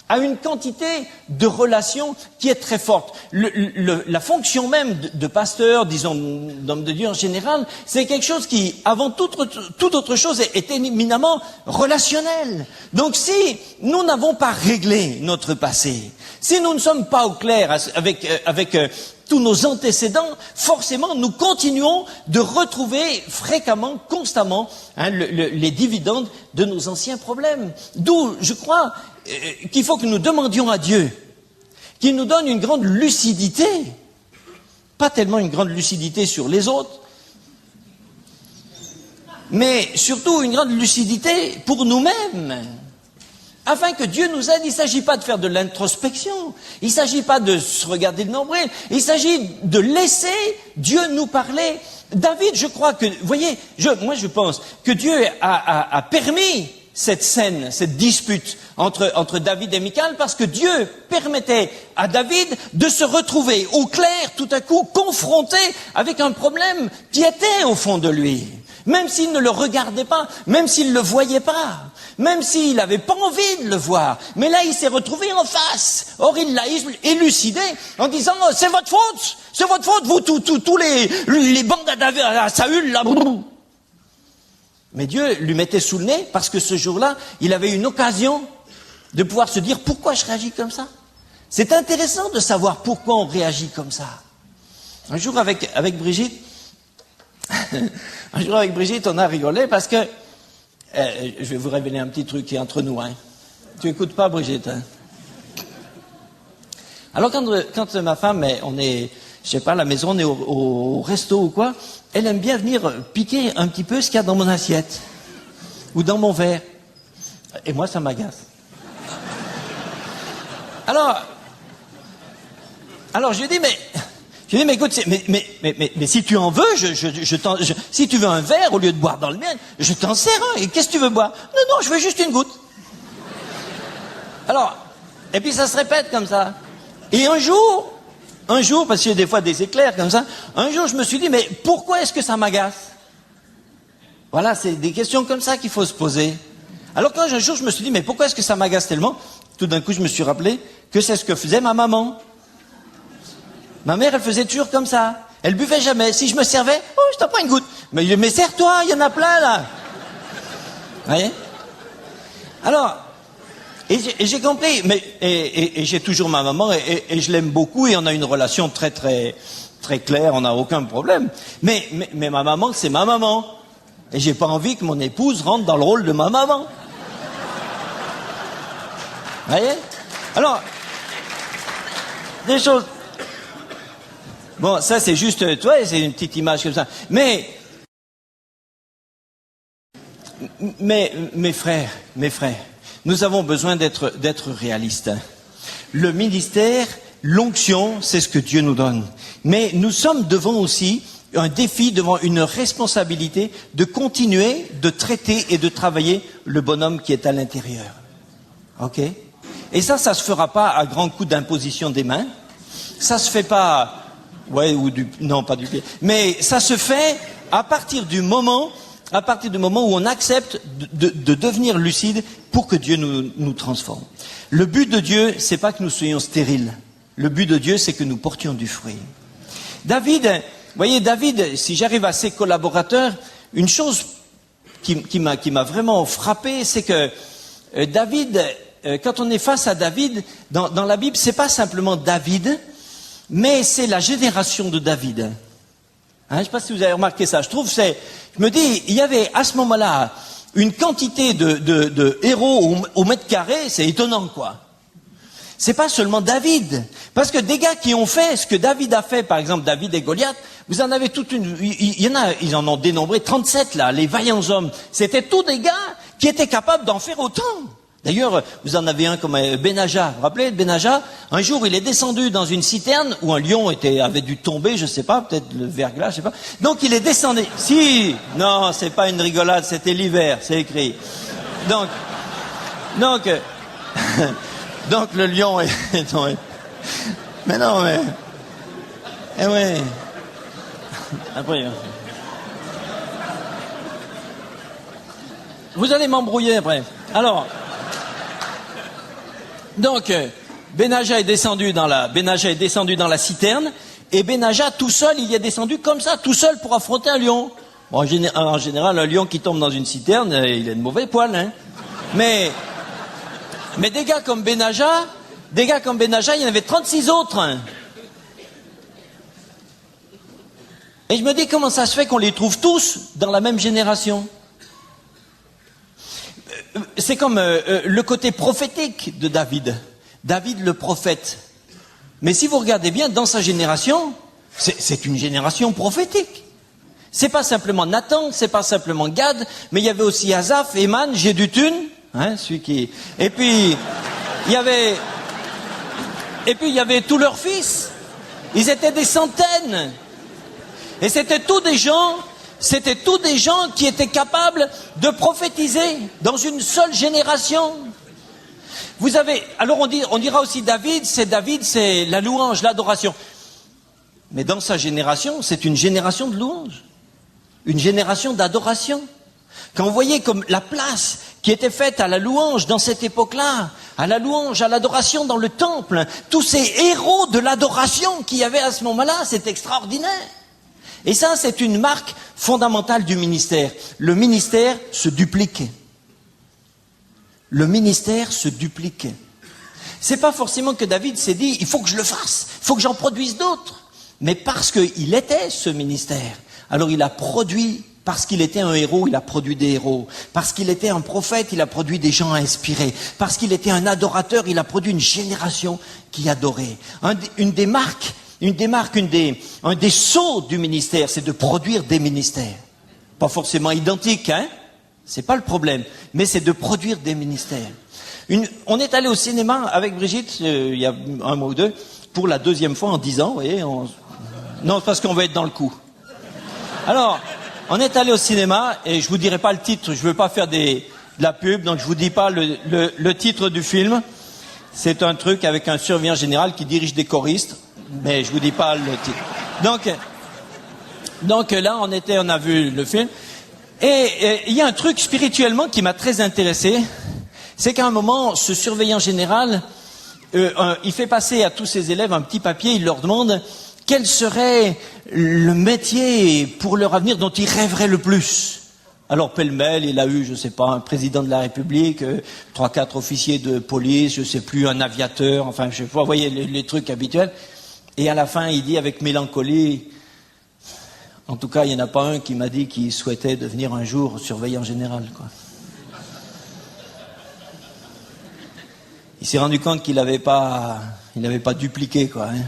à une quantité de relations qui est très forte. La fonction même de pasteur, disons d'homme de Dieu en général, c'est quelque chose qui, avant toute autre chose, est éminemment relationnel. Donc si nous n'avons pas réglé notre passé, si nous ne sommes pas au clair avec tous nos antécédents, forcément nous continuons de retrouver fréquemment, constamment, les dividendes de nos anciens problèmes. D'où, je crois, qu'il faut que nous demandions à Dieu qu'il nous donne une grande lucidité, pas tellement une grande lucidité sur les autres, mais surtout une grande lucidité pour nous-mêmes, afin que Dieu nous aide. Il ne s'agit pas de faire de l'introspection, il ne s'agit pas de se regarder le nombril, il s'agit de laisser Dieu nous parler. David, je crois que, vous voyez, moi je pense que Dieu a permis cette scène, cette dispute entre David et Michal, parce que Dieu permettait à David de se retrouver au clair, tout à coup, confronté avec un problème qui était au fond de lui. Même s'il ne le regardait pas, même s'il ne le voyait pas, même s'il n'avait pas envie de le voir. Mais là, il s'est retrouvé en face. Or, il l'a élucidé en disant « C'est votre faute, vous, tous les bandes à Saül, là. » Mais Dieu lui mettait sous le nez parce que ce jour-là, il avait une occasion de pouvoir se dire « Pourquoi je réagis comme ça ?» C'est intéressant de savoir pourquoi on réagit comme ça. Un jour avec Brigitte, on a rigolé parce que, je vais vous révéler un petit truc qui est entre nous, hein. Tu écoutes pas, Brigitte, hein. Alors quand ma femme, on est, je sais pas, à la maison, on est au resto ou quoi, elle aime bien venir piquer un petit peu ce qu'il y a dans mon assiette ou dans mon verre. Et moi, ça m'agace. Alors je lui dis, mais écoute, mais si tu en veux, si tu veux un verre, au lieu de boire dans le mien, je t'en sers un. Et qu'est-ce que tu veux boire? Non, je veux juste une goutte. Alors, et puis ça se répète comme ça. Et un jour, parce qu'il y a des fois des éclairs comme ça, un jour je me suis dit, mais pourquoi est-ce que ça m'agace? Voilà, c'est des questions comme ça qu'il faut se poser. Alors quand un jour je me suis dit, mais pourquoi est-ce que ça m'agace tellement? Tout d'un coup je me suis rappelé que c'est ce que faisait ma maman. Ma mère, elle faisait toujours comme ça. Elle buvait jamais. Si je me servais, oh, je t'en prends une goutte. Mais sers-toi, il y en a plein là. Vous voyez? Alors, et j'ai compris, et j'ai toujours ma maman, et je l'aime beaucoup, et on a une relation très très très claire, on n'a aucun problème. Mais ma maman, c'est ma maman. Et j'ai pas envie que mon épouse rentre dans le rôle de ma maman. Vous voyez? Alors, des choses. Bon, ça c'est juste, tu vois, c'est une petite image comme ça. Mais mes frères, nous avons besoin d'être réalistes. Le ministère, l'onction, c'est ce que Dieu nous donne. Mais nous sommes devant aussi un défi, devant une responsabilité de continuer de traiter et de travailler le bonhomme qui est à l'intérieur. Ok? Et ça se fera pas à grands coups d'imposition des mains. Ça se fait pas. Ouais, non, pas du pied. Mais ça se fait à partir du moment où on accepte de devenir lucide pour que Dieu nous transforme. Le but de Dieu, c'est pas que nous soyons stériles. Le but de Dieu, c'est que nous portions du fruit. David, si j'arrive à ses collaborateurs, une chose qui m'a vraiment frappé, c'est que David, quand on est face à David, dans la Bible, c'est pas simplement David, mais c'est la génération de David. Hein, je ne sais pas si vous avez remarqué ça. Je me dis, il y avait à ce moment-là une quantité de héros au mètre carré, c'est étonnant, quoi. C'est pas seulement David. Parce que des gars qui ont fait ce que David a fait, par exemple David et Goliath, vous en avez ils en ont dénombré 37 là, les vaillants hommes. C'était tous des gars qui étaient capables d'en faire autant. D'ailleurs, vous en avez un comme Benaja. Vous vous rappelez de Benaja? Un jour, il est descendu dans une citerne où un lion avait dû tomber, je sais pas, peut-être le verglas, je sais pas. Donc, il est descendu. Si, non, c'est pas une rigolade, c'était l'hiver, c'est écrit. Donc, le lion est tombé. Mais non, mais, eh ouais. Après, vous allez m'embrouiller après. Alors, Donc, Benaja est descendu dans la citerne, et Benaja, tout seul, il y est descendu comme ça, tout seul pour affronter un lion. Bon, en général, un lion qui tombe dans une citerne, il a de mauvais poils, hein. Mais des gars comme Benaja, il y en avait 36 autres, hein. Et je me dis, comment ça se fait qu'on les trouve tous dans la même génération? C'est comme le côté prophétique de David. David le prophète. Mais si vous regardez bien, dans sa génération, c'est une génération prophétique. C'est pas simplement Nathan, c'est pas simplement Gad, mais il y avait aussi Asaph, Éman, Jéduthun, hein, celui qui... Et puis, il y avait tous leurs fils. Ils étaient des centaines. Et c'était tous des gens qui étaient capables de prophétiser dans une seule génération. Vous avez, alors on dira aussi David, c'est la louange, l'adoration. Mais dans sa génération, c'est une génération de louange, une génération d'adoration. Quand vous voyez comme la place qui était faite à la louange dans cette époque-là, à la louange, à l'adoration dans le temple, tous ces héros de l'adoration qu'il y avait à ce moment-là, c'est extraordinaire. Et ça, c'est une marque fondamentale du ministère. Le ministère se duplique. Le ministère se duplique. C'est pas forcément que David s'est dit, il faut que je le fasse, il faut que j'en produise d'autres. Mais parce qu'il était ce ministère, alors il a produit, parce qu'il était un héros, il a produit des héros. Parce qu'il était un prophète, il a produit des gens inspirés. Parce qu'il était un adorateur, il a produit une génération qui adorait. Un des sceaux du ministère, c'est de produire des ministères. Pas forcément identiques, hein. C'est pas le problème. Mais c'est de produire des ministères. On est allé au cinéma avec Brigitte, il y a un mois ou deux, pour la deuxième fois en 10 ans, vous voyez. Non, parce qu'on veut être dans le coup. Alors, on est allé au cinéma, et je vous dirai pas le titre, je veux pas faire de la pub, donc je vous dis pas le titre du film. C'est un truc avec un surveillant général qui dirige des choristes. Mais je vous dis pas le titre. Donc là, on a vu le film. Et il y a un truc spirituellement qui m'a très intéressé. C'est qu'à un moment, ce surveillant général, il fait passer à tous ses élèves un petit papier. Il leur demande quel serait le métier pour leur avenir dont ils rêveraient le plus. Alors pêle-mêle, il a eu, je sais pas, un président de la République, 3-4 officiers de police, je sais plus, un aviateur, enfin, je sais pas, vous voyez les trucs habituels. Et à la fin, il dit avec mélancolie, en tout cas, il n'y en a pas un qui m'a dit qu'il souhaitait devenir un jour surveillant général, quoi. Il s'est rendu compte qu'il n'avait pas dupliqué, quoi. Hein.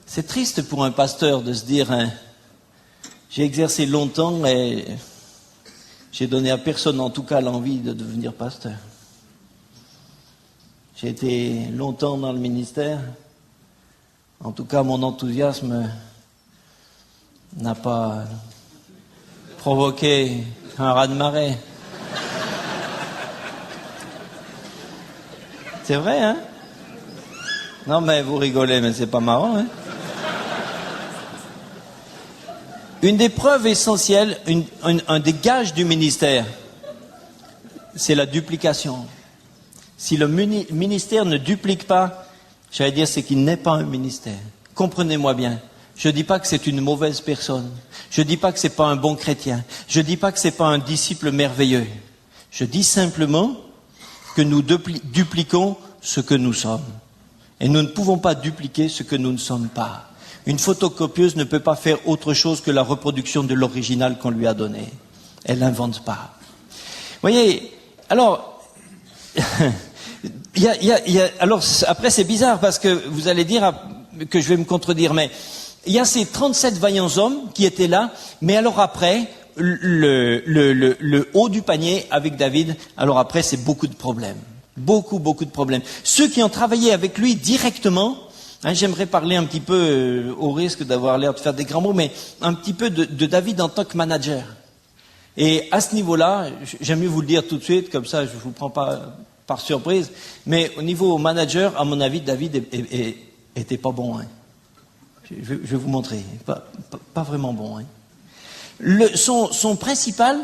C'est triste pour un pasteur de se dire, hein, j'ai exercé longtemps et j'ai donné à personne, en tout cas, l'envie de devenir pasteur. J'ai été longtemps dans le ministère. En tout cas, mon enthousiasme n'a pas provoqué un raz-de-marée. C'est vrai, hein? Non, mais vous rigolez, mais c'est pas marrant, hein? Une des preuves essentielles, un des gages du ministère, c'est la duplication. Si le ministère ne duplique pas, j'allais dire, c'est qu'il n'est pas un ministère. Comprenez-moi bien. Je ne dis pas que c'est une mauvaise personne. Je ne dis pas que c'est pas un bon chrétien. Je ne dis pas que c'est pas un disciple merveilleux. Je dis simplement que nous dupliquons ce que nous sommes. Et nous ne pouvons pas dupliquer ce que nous ne sommes pas. Une photocopieuse ne peut pas faire autre chose que la reproduction de l'original qu'on lui a donné. Elle n'invente pas. Vous voyez, alors... alors après c'est bizarre parce que vous allez dire que je vais me contredire, mais il y a ces 37 vaillants hommes qui étaient là, mais alors après le haut du panier avec David, alors après c'est beaucoup de problèmes, beaucoup de problèmes. Ceux qui ont travaillé avec lui directement, hein, j'aimerais parler un petit peu au risque d'avoir l'air de faire des grands mots, mais un petit peu de David en tant que manager. Et à ce niveau-là, j'aime mieux vous le dire tout de suite, comme ça je vous prends pas par surprise, mais au niveau manager, à mon avis, David était pas bon. Hein. Je vais vous montrer, pas vraiment bon. Hein. Son principal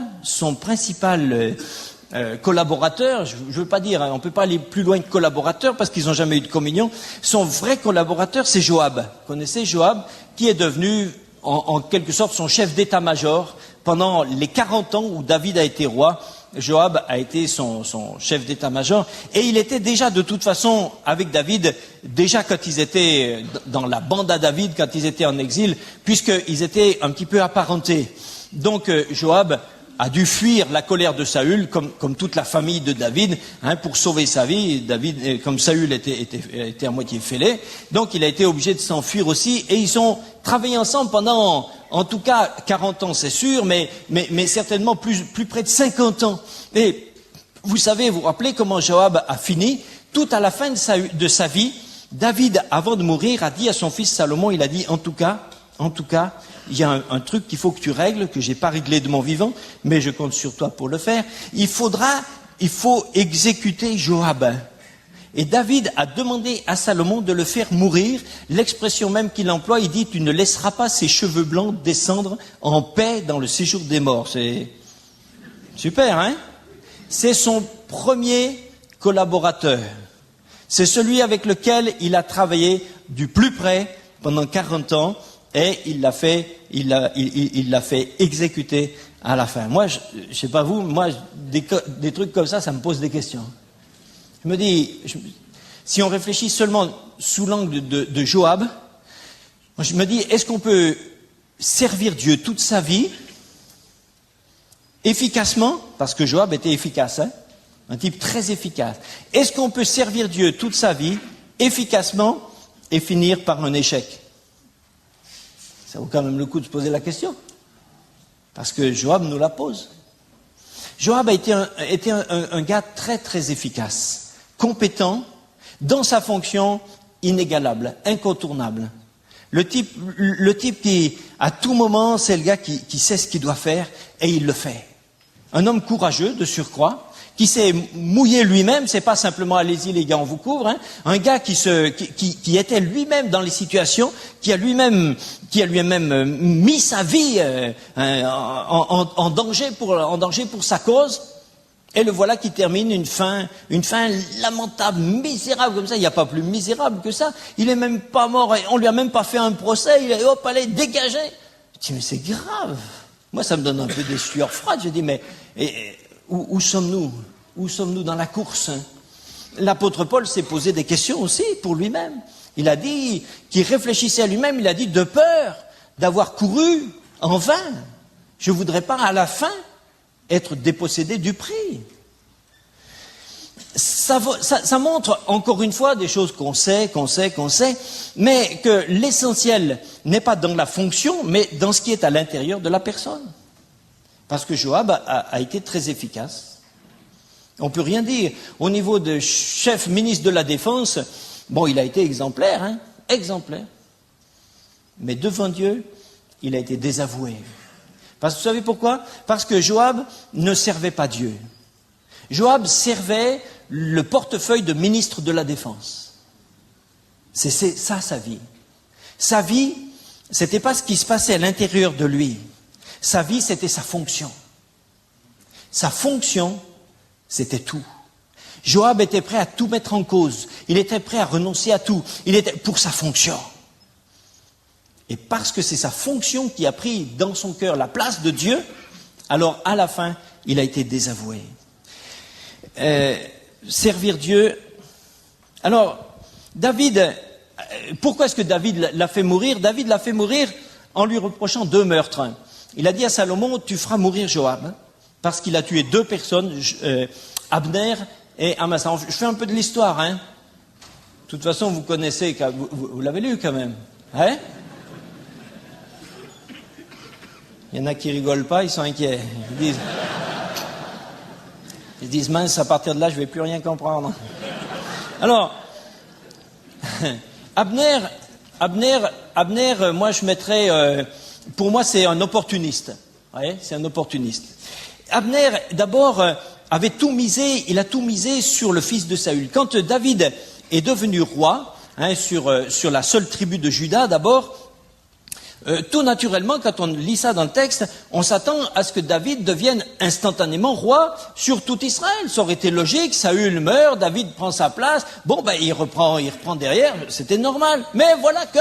collaborateur, je veux pas dire, hein, on peut pas aller plus loin que collaborateur parce qu'ils n'ont jamais eu de communion. Son vrai collaborateur, c'est Joab. Vous connaissez Joab, qui est devenu en quelque sorte son chef d'état-major pendant les 40 ans où David a été roi. Joab a été son chef d'état-major et il était déjà de toute façon avec David, déjà quand ils étaient dans la bande à David, quand ils étaient en exil, puisqu'ils étaient un petit peu apparentés. Donc Joab a dû fuir la colère de Saül, comme toute la famille de David, hein, pour sauver sa vie. David, comme Saül était à moitié fêlé, donc il a été obligé de s'enfuir aussi. Et ils ont travaillé ensemble pendant, en tout cas, 40 ans, c'est sûr, mais certainement plus près de 50 ans. Et vous savez, vous rappelez comment Joab a fini? Tout à la fin de sa vie, David, avant de mourir, a dit à son fils Salomon, il a dit, en tout cas, il y a un truc qu'il faut que tu règles, que j'ai pas réglé de mon vivant, mais je compte sur toi pour le faire. Il faut exécuter Joab. Et David a demandé à Salomon de le faire mourir. L'expression même qu'il emploie, il dit, tu ne laisseras pas ses cheveux blancs descendre en paix dans le séjour des morts. C'est super, hein? C'est son premier collaborateur. C'est celui avec lequel il a travaillé du plus près pendant 40 ans. Et il l'a fait exécuter à la fin. Moi, je sais pas vous, moi, des trucs comme ça me pose des questions. Je me dis, si on réfléchit seulement sous l'angle de Joab, moi, je me dis, est-ce qu'on peut servir Dieu toute sa vie, efficacement, parce que Joab était efficace, hein, un type très efficace. Est-ce qu'on peut servir Dieu toute sa vie, efficacement, et finir par un échec? Ça vaut quand même le coup de se poser la question. Parce que Joab nous la pose. Joab a été un gars très très efficace, compétent, dans sa fonction inégalable, incontournable. Le type qui, à tout moment, c'est le gars qui sait ce qu'il doit faire et il le fait. Un homme courageux, de surcroît, qui s'est mouillé lui-même, c'est pas simplement allez-y les gars on vous couvre, hein. Un gars qui était lui-même dans les situations, qui a lui-même mis sa vie en danger pour sa cause, et le voilà qui termine une fin lamentable, misérable comme ça. Il n'y a pas plus misérable que ça. Il est même pas mort, on lui a même pas fait un procès, il est hop allez dégagé. Je dis mais c'est grave. Moi ça me donne un peu des sueurs froides. Je dis mais où sommes-nous? Où sommes-nous dans la course? L'apôtre Paul s'est posé des questions aussi pour lui-même. Il a dit qu'il réfléchissait à lui-même, il a dit de peur d'avoir couru en vain. Je ne voudrais pas à la fin être dépossédé du prix. Ça montre encore une fois des choses qu'on sait, mais que l'essentiel n'est pas dans la fonction, mais dans ce qui est à l'intérieur de la personne. Parce que Joab a été très efficace. On ne peut rien dire. Au niveau de chef ministre de la Défense, bon, il a été exemplaire, hein, exemplaire. Mais devant Dieu, il a été désavoué. Parce que vous savez pourquoi? Parce que Joab ne servait pas Dieu. Joab servait le portefeuille de ministre de la Défense. C'est ça sa vie. Sa vie, c'était pas ce qui se passait à l'intérieur de lui. Sa vie, c'était sa fonction. Sa fonction, c'était tout. Joab était prêt à tout mettre en cause. Il était prêt à renoncer à tout. Il était pour sa fonction. Et parce que c'est sa fonction qui a pris dans son cœur la place de Dieu, alors à la fin, il a été désavoué. Servir Dieu. Alors, David, pourquoi est-ce que David l'a fait mourir? David l'a fait mourir en lui reprochant 2 meurtres. Il a dit à Salomon, tu feras mourir Joab, parce qu'il a tué 2 personnes, Abner et Amasa. Je fais un peu de l'histoire, hein. De toute façon, vous connaissez, vous l'avez lu quand même, hein? Il y en a qui rigolent pas, ils sont inquiets. Ils disent mince, à partir de là, je vais plus rien comprendre. Alors, Abner, moi je mettrais, pour moi c'est un opportuniste. Ouais, c'est un opportuniste. Abner, d'abord, avait tout misé, il a tout misé sur le fils de Saül. Quand David est devenu roi, hein, sur la seule tribu de Juda d'abord, Tout naturellement, quand on lit ça dans le texte, on s'attend à ce que David devienne instantanément roi sur tout Israël. Ça aurait été logique, Saül meurt, David prend sa place, bon ben il reprend derrière, c'était normal. Mais voilà que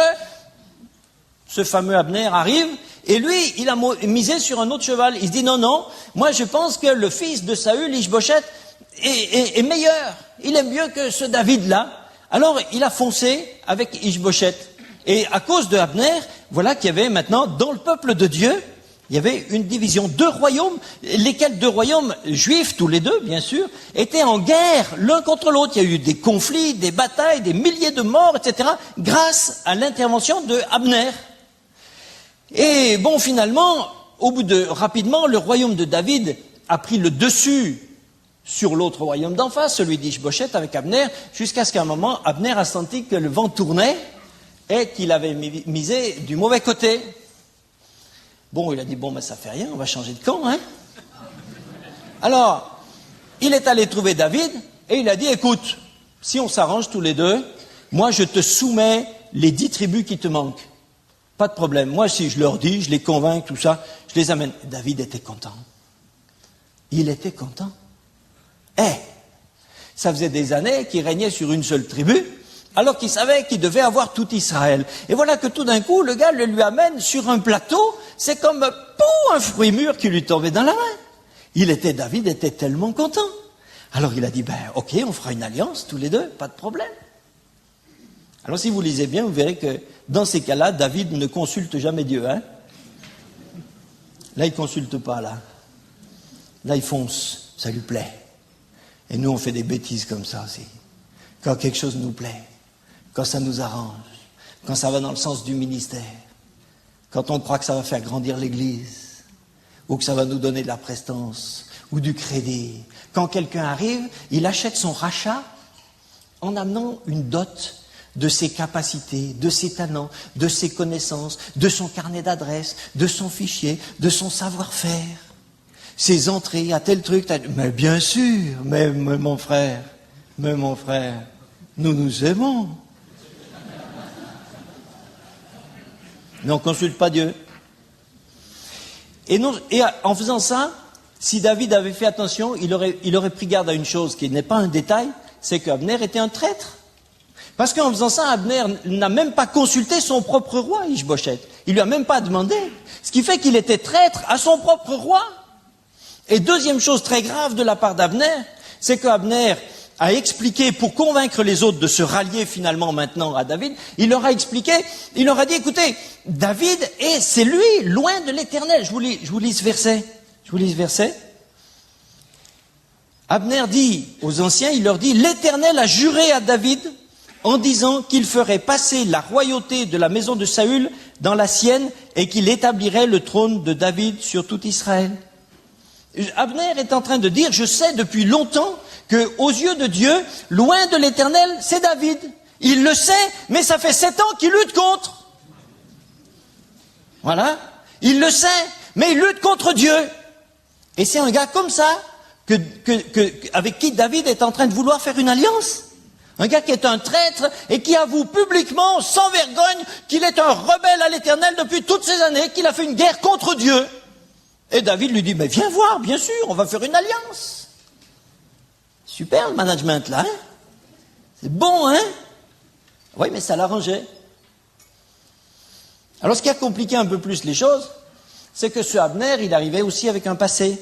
ce fameux Abner arrive, et lui, il a misé sur un autre cheval. Il se dit non, moi je pense que le fils de Saül, Ish-Bosheth, est meilleur. Il est mieux que ce David-là. Alors il a foncé avec Ish-Bosheth. Et à cause de Abner, voilà qu'il y avait maintenant, dans le peuple de Dieu, il y avait une division, 2 royaumes, lesquels 2 royaumes juifs, tous les deux, bien sûr, étaient en guerre l'un contre l'autre. Il y a eu des conflits, des batailles, des milliers de morts, etc., grâce à l'intervention de Abner. Et bon, finalement, rapidement, le royaume de David a pris le dessus sur l'autre royaume d'en face, celui d'Ish-Bosheth avec Abner, jusqu'à ce qu'à un moment, Abner a senti que le vent tournait et qu'il avait misé du mauvais côté. Bon, il a dit, bon, mais ça fait rien, on va changer de camp, hein. Alors, il est allé trouver David et il a dit, écoute, si on s'arrange tous les deux, moi je te soumets les 10 tribus qui te manquent. Pas de problème. Moi, si je leur dis, je les convainc, tout ça, je les amène. David était content. Il était content. Ça faisait des années qu'il régnait sur une seule tribu, alors qu'il savait qu'il devait avoir tout Israël. Et voilà que tout d'un coup, le gars le lui amène sur un plateau, c'est comme un fruit mûr qui lui tombait dans la main. David était tellement content. Alors il a dit, ok, on fera une alliance tous les deux, pas de problème. Alors si vous lisez bien, vous verrez que dans ces cas-là, David ne consulte jamais Dieu. Hein. Là, il ne consulte pas, là. Là, il fonce, ça lui plaît. Et nous, on fait des bêtises comme ça aussi. Quand quelque chose nous plaît, quand ça nous arrange, quand ça va dans le sens du ministère, quand on croit que ça va faire grandir l'Église, ou que ça va nous donner de la prestance, ou du crédit. Quand quelqu'un arrive, il achète son rachat en amenant une dot de ses capacités, de ses talents, de ses connaissances, de son carnet d'adresses, de son fichier, de son savoir-faire. Ses entrées à tel truc, mais bien sûr, mais mon frère, nous nous aimons. Mais on ne consulte pas Dieu. Et en faisant ça, si David avait fait attention, il aurait pris garde à une chose qui n'est pas un détail, c'est qu'Abner était un traître. Parce qu'en faisant ça, Abner n'a même pas consulté son propre roi, Ish-Bosheth. Il lui a même pas demandé. Ce qui fait qu'il était traître à son propre roi. Et deuxième chose très grave de la part d'Abner, c'est qu'Abner a expliqué, pour convaincre les autres de se rallier finalement maintenant à David, il leur a expliqué, il leur a dit, écoutez, David, c'est lui, loin de l'Éternel. Je vous lis ce verset. Abner dit aux anciens, il leur dit, l'Éternel a juré à David en disant qu'il ferait passer la royauté de la maison de Saül dans la sienne et qu'il établirait le trône de David sur tout Israël. Abner est en train de dire, je sais depuis longtemps que, aux yeux de Dieu, loin de l'Éternel, c'est David. Il le sait, mais ça fait 7 ans qu'il lutte contre. Voilà. Il le sait, mais il lutte contre Dieu. Et c'est un gars comme ça avec qui David est en train de vouloir faire une alliance. Un gars qui est un traître et qui avoue publiquement, sans vergogne, qu'il est un rebelle à l'Éternel depuis toutes ces années, qu'il a fait une guerre contre Dieu. Et David lui dit, mais viens voir, bien sûr, on va faire une alliance. Super le management là, hein. C'est bon, hein. Oui, mais ça l'arrangeait. Alors ce qui a compliqué un peu plus les choses, c'est que ce Abner, il arrivait aussi avec un passé.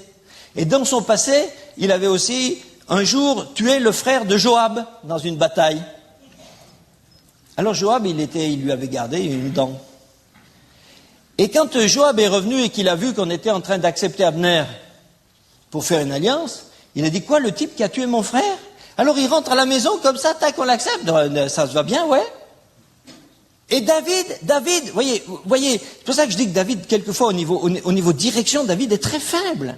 Et dans son passé, il avait aussi un jour tué le frère de Joab dans une bataille. Alors Joab, il lui avait gardé une dent. Et quand Joab est revenu et qu'il a vu qu'on était en train d'accepter Abner pour faire une alliance, il a dit, quoi, le type qui a tué mon frère? Alors il rentre à la maison comme ça, tac, on l'accepte, ça se va bien, ouais. Et David, voyez, c'est pour ça que je dis que David, quelquefois, au niveau direction, David est très faible.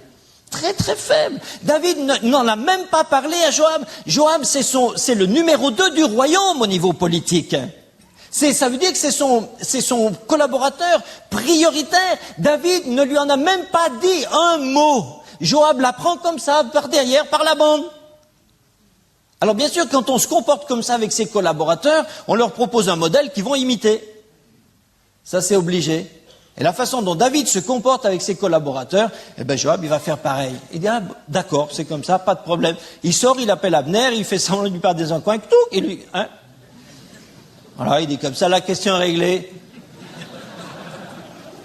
Très très faible. David n'en a même pas parlé à Joab. Joab, c'est le numéro 2 du royaume au niveau politique. Ça veut dire que c'est son collaborateur prioritaire. David ne lui en a même pas dit un mot. Joab l'apprend comme ça, par derrière, par la bande. Alors bien sûr, quand on se comporte comme ça avec ses collaborateurs, on leur propose un modèle qu'ils vont imiter. Ça, c'est obligé. Et la façon dont David se comporte avec ses collaborateurs, eh ben Joab, il va faire pareil. Il dit, ah, d'accord, c'est comme ça, pas de problème. Il sort, il appelle Abner, il fait semblant de lui parler dans un coin, tout, et lui, hein. Voilà, il dit comme ça, la question est réglée.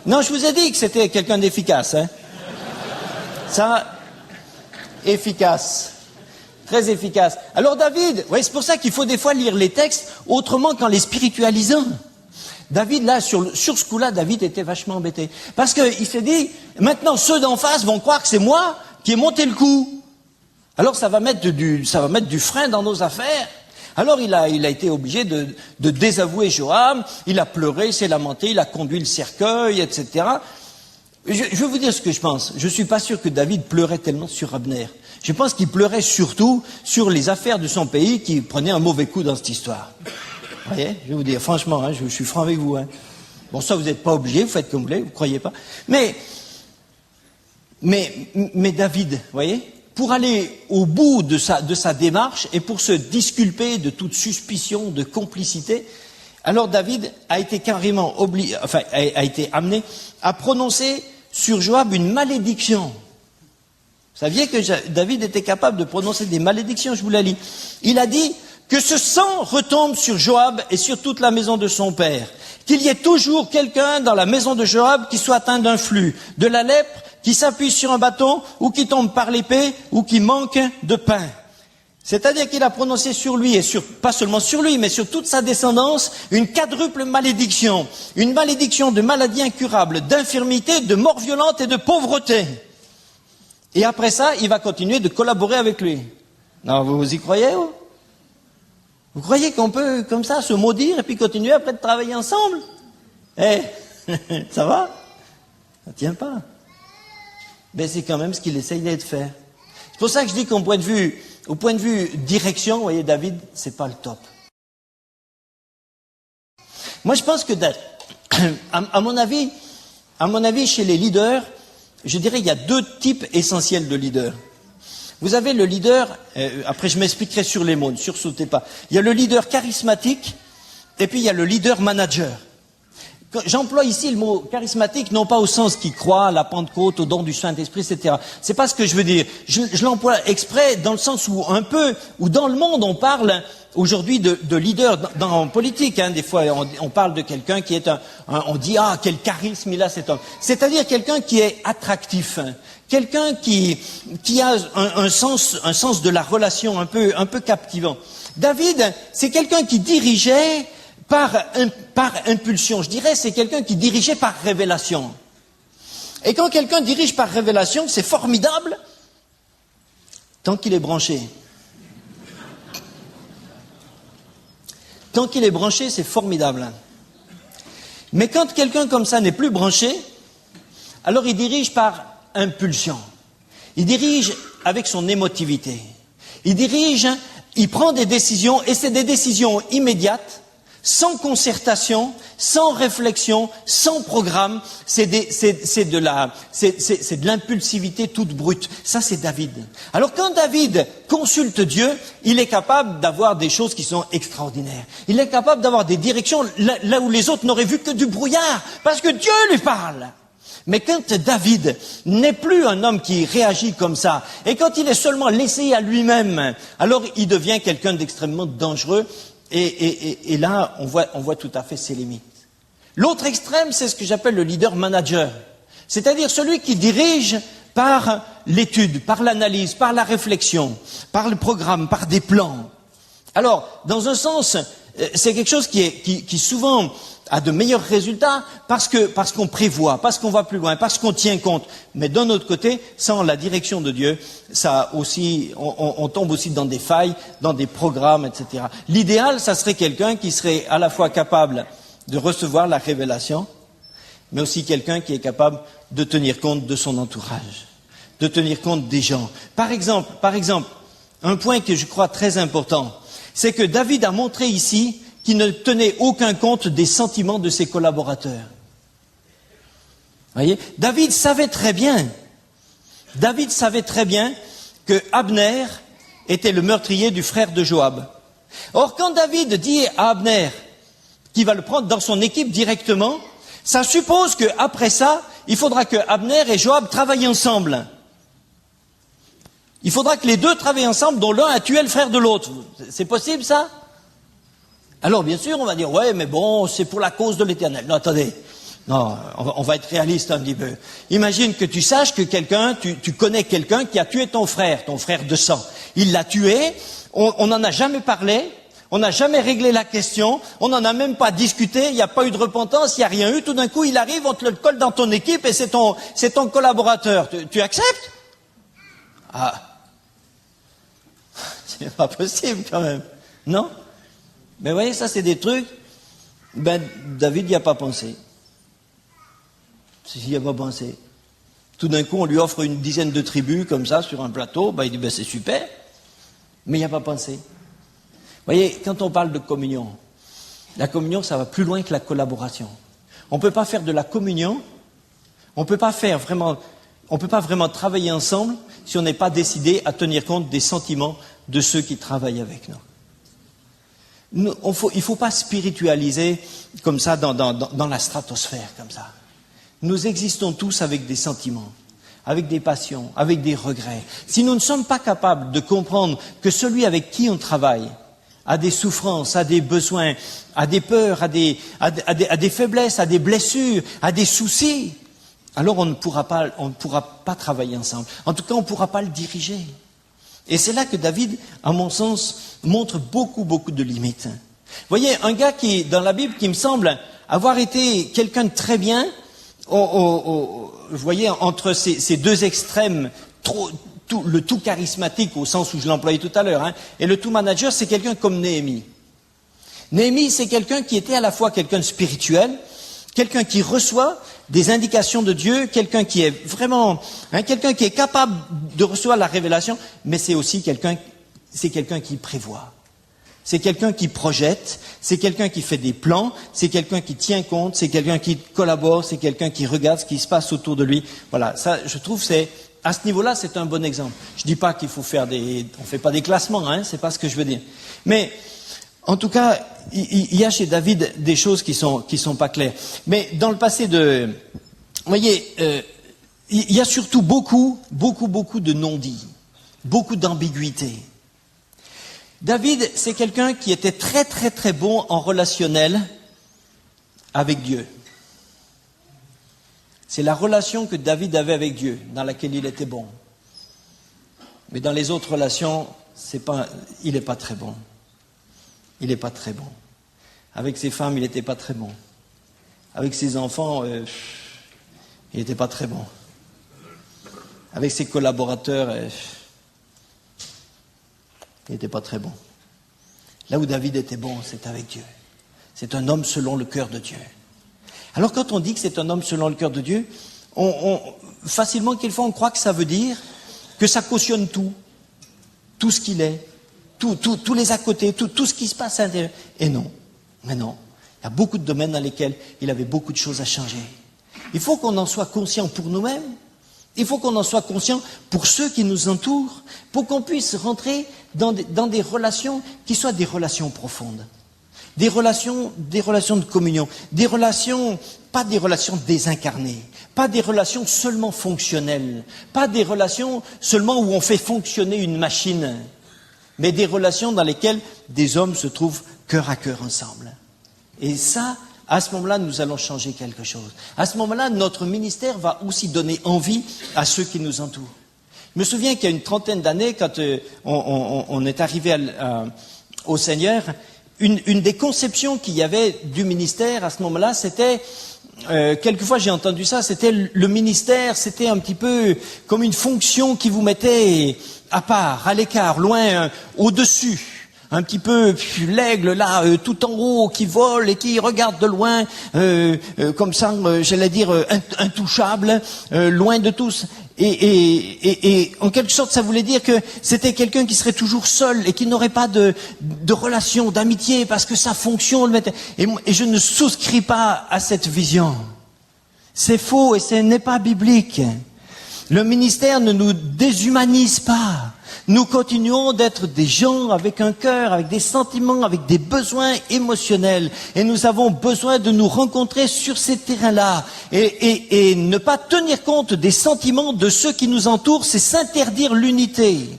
Non, je vous ai dit que c'était quelqu'un d'efficace, hein. Ça, efficace. Très efficace. Alors David, ouais, c'est pour ça qu'il faut des fois lire les textes autrement qu'en les spiritualisant. David, là, sur ce coup-là, David était vachement embêté. Parce qu'il s'est dit, maintenant, ceux d'en face vont croire que c'est moi qui ai monté le coup. Alors, ça va mettre du frein dans nos affaires. Alors, il a été obligé de désavouer Joab. Il a pleuré, s'est lamenté, il a conduit le cercueil, etc. Je vais vous dire ce que je pense. Je suis pas sûr que David pleurait tellement sur Abner. Je pense qu'il pleurait surtout sur les affaires de son pays qui prenaient un mauvais coup dans cette histoire. Vous voyez, je vais vous dire, franchement, hein, je suis franc avec vous. Hein. Bon, ça, vous n'êtes pas obligé, vous faites comme vous voulez, vous ne croyez pas. Mais David, vous voyez, pour aller au bout de sa démarche et pour se disculper de toute suspicion, de complicité, alors David a été carrément a été amené à prononcer sur Joab une malédiction. Vous saviez que David était capable de prononcer des malédictions, je vous la lis. Il a dit que ce sang retombe sur Joab et sur toute la maison de son père. Qu'il y ait toujours quelqu'un dans la maison de Joab qui soit atteint d'un flux, de la lèpre, qui s'appuie sur un bâton, ou qui tombe par l'épée, ou qui manque de pain. C'est-à-dire qu'il a prononcé sur lui, et pas seulement sur lui, mais sur toute sa descendance, une quadruple malédiction. Une malédiction de maladie incurable, d'infirmité, de mort violente et de pauvreté. Et après ça, il va continuer de collaborer avec lui. Non, vous y croyez, vous ? Vous croyez qu'on peut, comme ça, se maudire et puis continuer après de travailler ensemble? Eh, ça va? Ça tient pas. Mais c'est quand même ce qu'il essaye de faire. C'est pour ça que je dis qu'au point de vue direction, vous voyez, David, c'est pas le top. Moi, je pense que, à mon avis, chez les leaders, je dirais qu'il y a deux types essentiels de leaders. Vous avez le leader, après je m'expliquerai sur les mots, ne sursautez pas. Il y a le leader charismatique, et puis il y a le leader manager. J'emploie ici le mot charismatique, non pas au sens qui croit à la Pentecôte, au don du Saint-Esprit, etc. C'est pas ce que je veux dire. Je l'emploie exprès dans le sens où dans le monde on parle aujourd'hui de leader dans politique. Hein, des fois on parle de quelqu'un qui est on dit ah quel charisme il a cet homme. C'est-à-dire quelqu'un qui est attractif, hein, quelqu'un qui a un sens de la relation un peu captivant. David, c'est quelqu'un qui dirigeait par impulsion, je dirais, c'est quelqu'un qui dirigeait par révélation. Et quand quelqu'un dirige par révélation, c'est formidable, tant qu'il est branché. Tant qu'il est branché, c'est formidable. Mais quand quelqu'un comme ça n'est plus branché, alors il dirige par impulsion. Il dirige avec son émotivité. Il prend des décisions, et c'est des décisions immédiates, sans concertation, sans réflexion, sans programme, c'est de l'impulsivité toute brute. Ça, c'est David. Alors quand David consulte Dieu, il est capable d'avoir des choses qui sont extraordinaires. Il est capable d'avoir des directions là où les autres n'auraient vu que du brouillard, parce que Dieu lui parle. Mais quand David n'est plus un homme qui réagit comme ça, et quand il est seulement laissé à lui-même, alors il devient quelqu'un d'extrêmement dangereux. Et là, on voit tout à fait ses limites. L'autre extrême, c'est ce que j'appelle le leader manager. C'est-à-dire celui qui dirige par l'étude, par l'analyse, par la réflexion, par le programme, par des plans. Alors, dans un sens, c'est quelque chose qui souvent a de meilleurs résultats parce qu'on prévoit, parce qu'on va plus loin, parce qu'on tient compte. Mais d'un autre côté, sans la direction de Dieu, ça aussi, on tombe aussi dans des failles, dans des programmes, etc. L'idéal, ça serait quelqu'un qui serait à la fois capable de recevoir la révélation, mais aussi quelqu'un qui est capable de tenir compte de son entourage, de tenir compte des gens. Par exemple, un point que je crois très important, c'est que David a montré ici qu'il ne tenait aucun compte des sentiments de ses collaborateurs. Voyez, David savait très bien que Abner était le meurtrier du frère de Joab. Or, quand David dit à Abner qu'il va le prendre dans son équipe directement, Ça suppose qu'après ça, il faudra que Abner et Joab travaillent ensemble. Il faudra que les deux travaillent ensemble, dont l'un a tué le frère de l'autre. C'est possible, ça? Alors, bien sûr, on va dire, ouais, mais bon, c'est pour la cause de l'Éternel. Non, attendez. Non, on va être réaliste un petit peu. Imagine que tu saches que tu connais quelqu'un qui a tué ton frère de sang. Il l'a tué, on n'en a jamais parlé, on n'a jamais réglé la question, on n'en a même pas discuté, il n'y a pas eu de repentance, il n'y a rien eu. Tout d'un coup, il arrive, on te le colle dans ton équipe et c'est ton collaborateur. Tu acceptes? Ah, c'est pas possible quand même, non? Mais vous voyez, ça c'est des trucs, David n'y a pas pensé. Il n'y a pas pensé. Tout d'un coup, on lui offre une dizaine de tribus comme ça sur un plateau, il dit c'est super, mais il n'y a pas pensé. Vous voyez, quand on parle de communion, la communion, ça va plus loin que la collaboration. On ne peut pas faire de la communion, on ne peut pas vraiment travailler ensemble si on n'est pas décidé à tenir compte des sentiments de ceux qui travaillent avec nous. Il ne faut pas spiritualiser comme ça dans la stratosphère, comme ça. Nous existons tous avec des sentiments, avec des passions, avec des regrets. Si nous ne sommes pas capables de comprendre que celui avec qui on travaille a des souffrances, a des besoins, a des peurs, a des faiblesses, a des blessures, a des soucis, alors on ne pourra pas travailler ensemble. En tout cas, on ne pourra pas le diriger. Et c'est là que David, à mon sens, montre beaucoup de limites. Vous voyez, un gars dans la Bible qui me semble avoir été quelqu'un de très bien, vous voyez, entre ces deux extrêmes, le tout charismatique au sens où je l'employais tout à l'heure, et le tout manager, c'est quelqu'un comme Néhémie. Néhémie, c'est quelqu'un qui était à la fois quelqu'un de spirituel, quelqu'un qui reçoit des indications de Dieu, quelqu'un qui est vraiment, quelqu'un qui est capable de recevoir la révélation, mais c'est aussi quelqu'un qui prévoit. C'est quelqu'un qui projette, c'est quelqu'un qui fait des plans, c'est quelqu'un qui tient compte, c'est quelqu'un qui collabore, c'est quelqu'un qui regarde ce qui se passe autour de lui. Voilà, ça, je trouve, à ce niveau-là, c'est un bon exemple. Je dis pas qu'il faut on fait pas des classements, c'est pas ce que je veux dire. Mais, en tout cas, il y a chez David des choses qui sont pas claires. Mais dans le passé vous voyez, il y a surtout beaucoup de non-dits, beaucoup d'ambiguïté. David, c'est quelqu'un qui était très bon en relationnel avec Dieu. C'est la relation que David avait avec Dieu, dans laquelle il était bon. Mais dans les autres relations, il n'est pas très bon. Il n'est pas très bon. Avec ses femmes, il n'était pas très bon. Avec ses enfants, il n'était pas très bon. Avec ses collaborateurs, il n'était pas très bon. Là où David était bon, c'est avec Dieu. C'est un homme selon le cœur de Dieu. Alors quand on dit que c'est un homme selon le cœur de Dieu, facilement, quelquefois, on croit que ça veut dire que ça cautionne tout ce qu'il est, tous les à côté, tout ce qui se passe à l'intérieur. Et non, mais non. Il y a beaucoup de domaines dans lesquels il avait beaucoup de choses à changer. Il faut qu'on en soit conscient pour nous-mêmes. Il faut qu'on en soit conscient pour ceux qui nous entourent, pour qu'on puisse rentrer dans des relations qui soient des relations profondes. Des relations de communion. Pas des relations désincarnées. Pas des relations seulement fonctionnelles. Pas des relations seulement où on fait fonctionner une machine. Mais des relations dans lesquelles des hommes se trouvent cœur à cœur ensemble. Et ça, à ce moment-là, nous allons changer quelque chose. À ce moment-là, notre ministère va aussi donner envie à ceux qui nous entourent. Je me souviens qu'il y a une trentaine d'années, quand on est arrivé au Seigneur, une des conceptions qu'il y avait du ministère à ce moment-là, c'était, quelquefois j'ai entendu ça, c'était le ministère, c'était un petit peu comme une fonction qui vous mettait à part, à l'écart, loin, au-dessus. Un petit peu l'aigle là, tout en haut, qui vole et qui regarde de loin, comme ça, j'allais dire intouchable, loin de tous. Et en quelque sorte, ça voulait dire que c'était quelqu'un qui serait toujours seul et qui n'aurait pas de relation, d'amitié, parce que sa fonction le mettait. Et je ne souscris pas à cette vision. C'est faux et ce n'est pas biblique. Le ministère ne nous déshumanise pas. Nous continuons d'être des gens avec un cœur, avec des sentiments, avec des besoins émotionnels. Et nous avons besoin de nous rencontrer sur ces terrains-là. Et ne pas tenir compte des sentiments de ceux qui nous entourent, c'est s'interdire l'unité.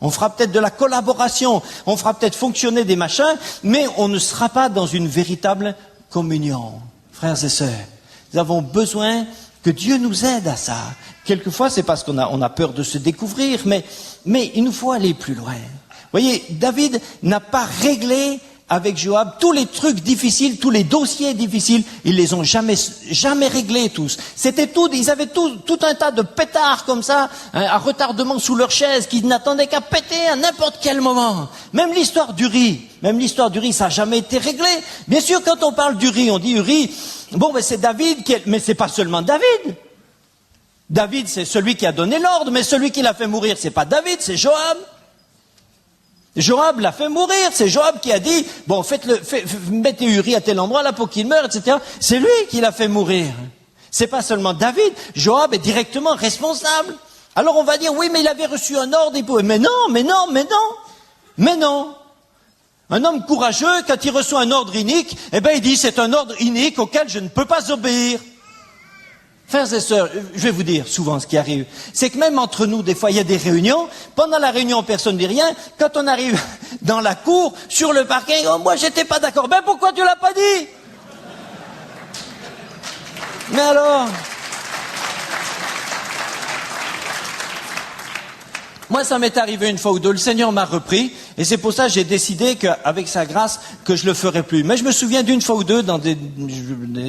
On fera peut-être de la collaboration, on fera peut-être fonctionner des machins, mais on ne sera pas dans une véritable communion. Frères et sœurs, nous avons besoin que Dieu nous aide à ça. Quelquefois, c'est parce qu'on a peur de se découvrir, mais il nous faut aller plus loin. Vous voyez, David n'a pas réglé avec Joab tous les trucs difficiles, tous les dossiers difficiles, ils les ont jamais réglés tous. C'était tout, ils avaient tout un tas de pétards comme ça, à retardement sous leur chaise, qui n'attendaient qu'à péter à n'importe quel moment. Même l'histoire d'Uri, ça n'a jamais été réglé. Bien sûr, quand on parle d'Uri, on dit Uri, bon, mais c'est David, mais c'est pas seulement David. David, c'est celui qui a donné l'ordre, mais celui qui l'a fait mourir, c'est pas David, c'est Joab. Joab l'a fait mourir, c'est Joab qui a dit, bon, mettez Uri à tel endroit là pour qu'il meure, etc. C'est lui qui l'a fait mourir. C'est pas seulement David, Joab est directement responsable. Alors on va dire, oui, mais il avait reçu un ordre, mais non. Un homme courageux, quand il reçoit un ordre inique, il dit, c'est un ordre inique auquel je ne peux pas obéir. Frères et sœurs, je vais vous dire souvent ce qui arrive. C'est que même entre nous, des fois, il y a des réunions. Pendant la réunion, personne ne dit rien. Quand on arrive dans la cour, sur le parking, oh, moi, j'étais pas d'accord. Ben, pourquoi tu l'as pas dit? Mais alors? Moi, ça m'est arrivé une fois ou deux. Le Seigneur m'a repris. Et c'est pour ça que j'ai décidé qu'avec sa grâce, que je le ferai plus. Mais je me souviens d'une fois ou deux dans des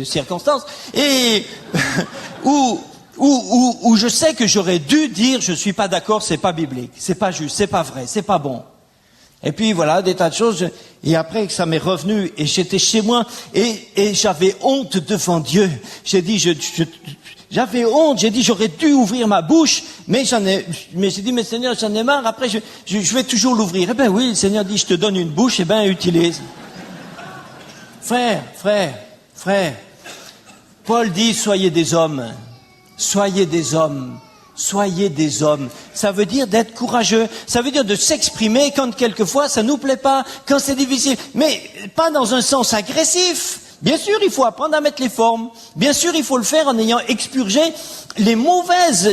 circonstances. Et, où je sais que j'aurais dû dire, je suis pas d'accord, c'est pas biblique. C'est pas juste, c'est pas vrai, c'est pas bon. Et puis voilà, des tas de choses. Et après que ça m'est revenu, et j'étais chez moi, et j'avais honte devant Dieu. J'ai dit, j'avais honte, j'ai dit j'aurais dû ouvrir ma bouche, mais j'ai dit, mais Seigneur, j'en ai marre, après je vais toujours l'ouvrir. Eh ben oui, le Seigneur dit, je te donne une bouche, eh ben utilise. Frère, Paul dit, soyez des hommes. Ça veut dire d'être courageux. Ça veut dire de s'exprimer quand quelquefois ça nous plaît pas, quand c'est difficile. Mais pas dans un sens agressif. Bien sûr, il faut apprendre à mettre les formes. Bien sûr, il faut le faire en ayant expurgé les mauvaises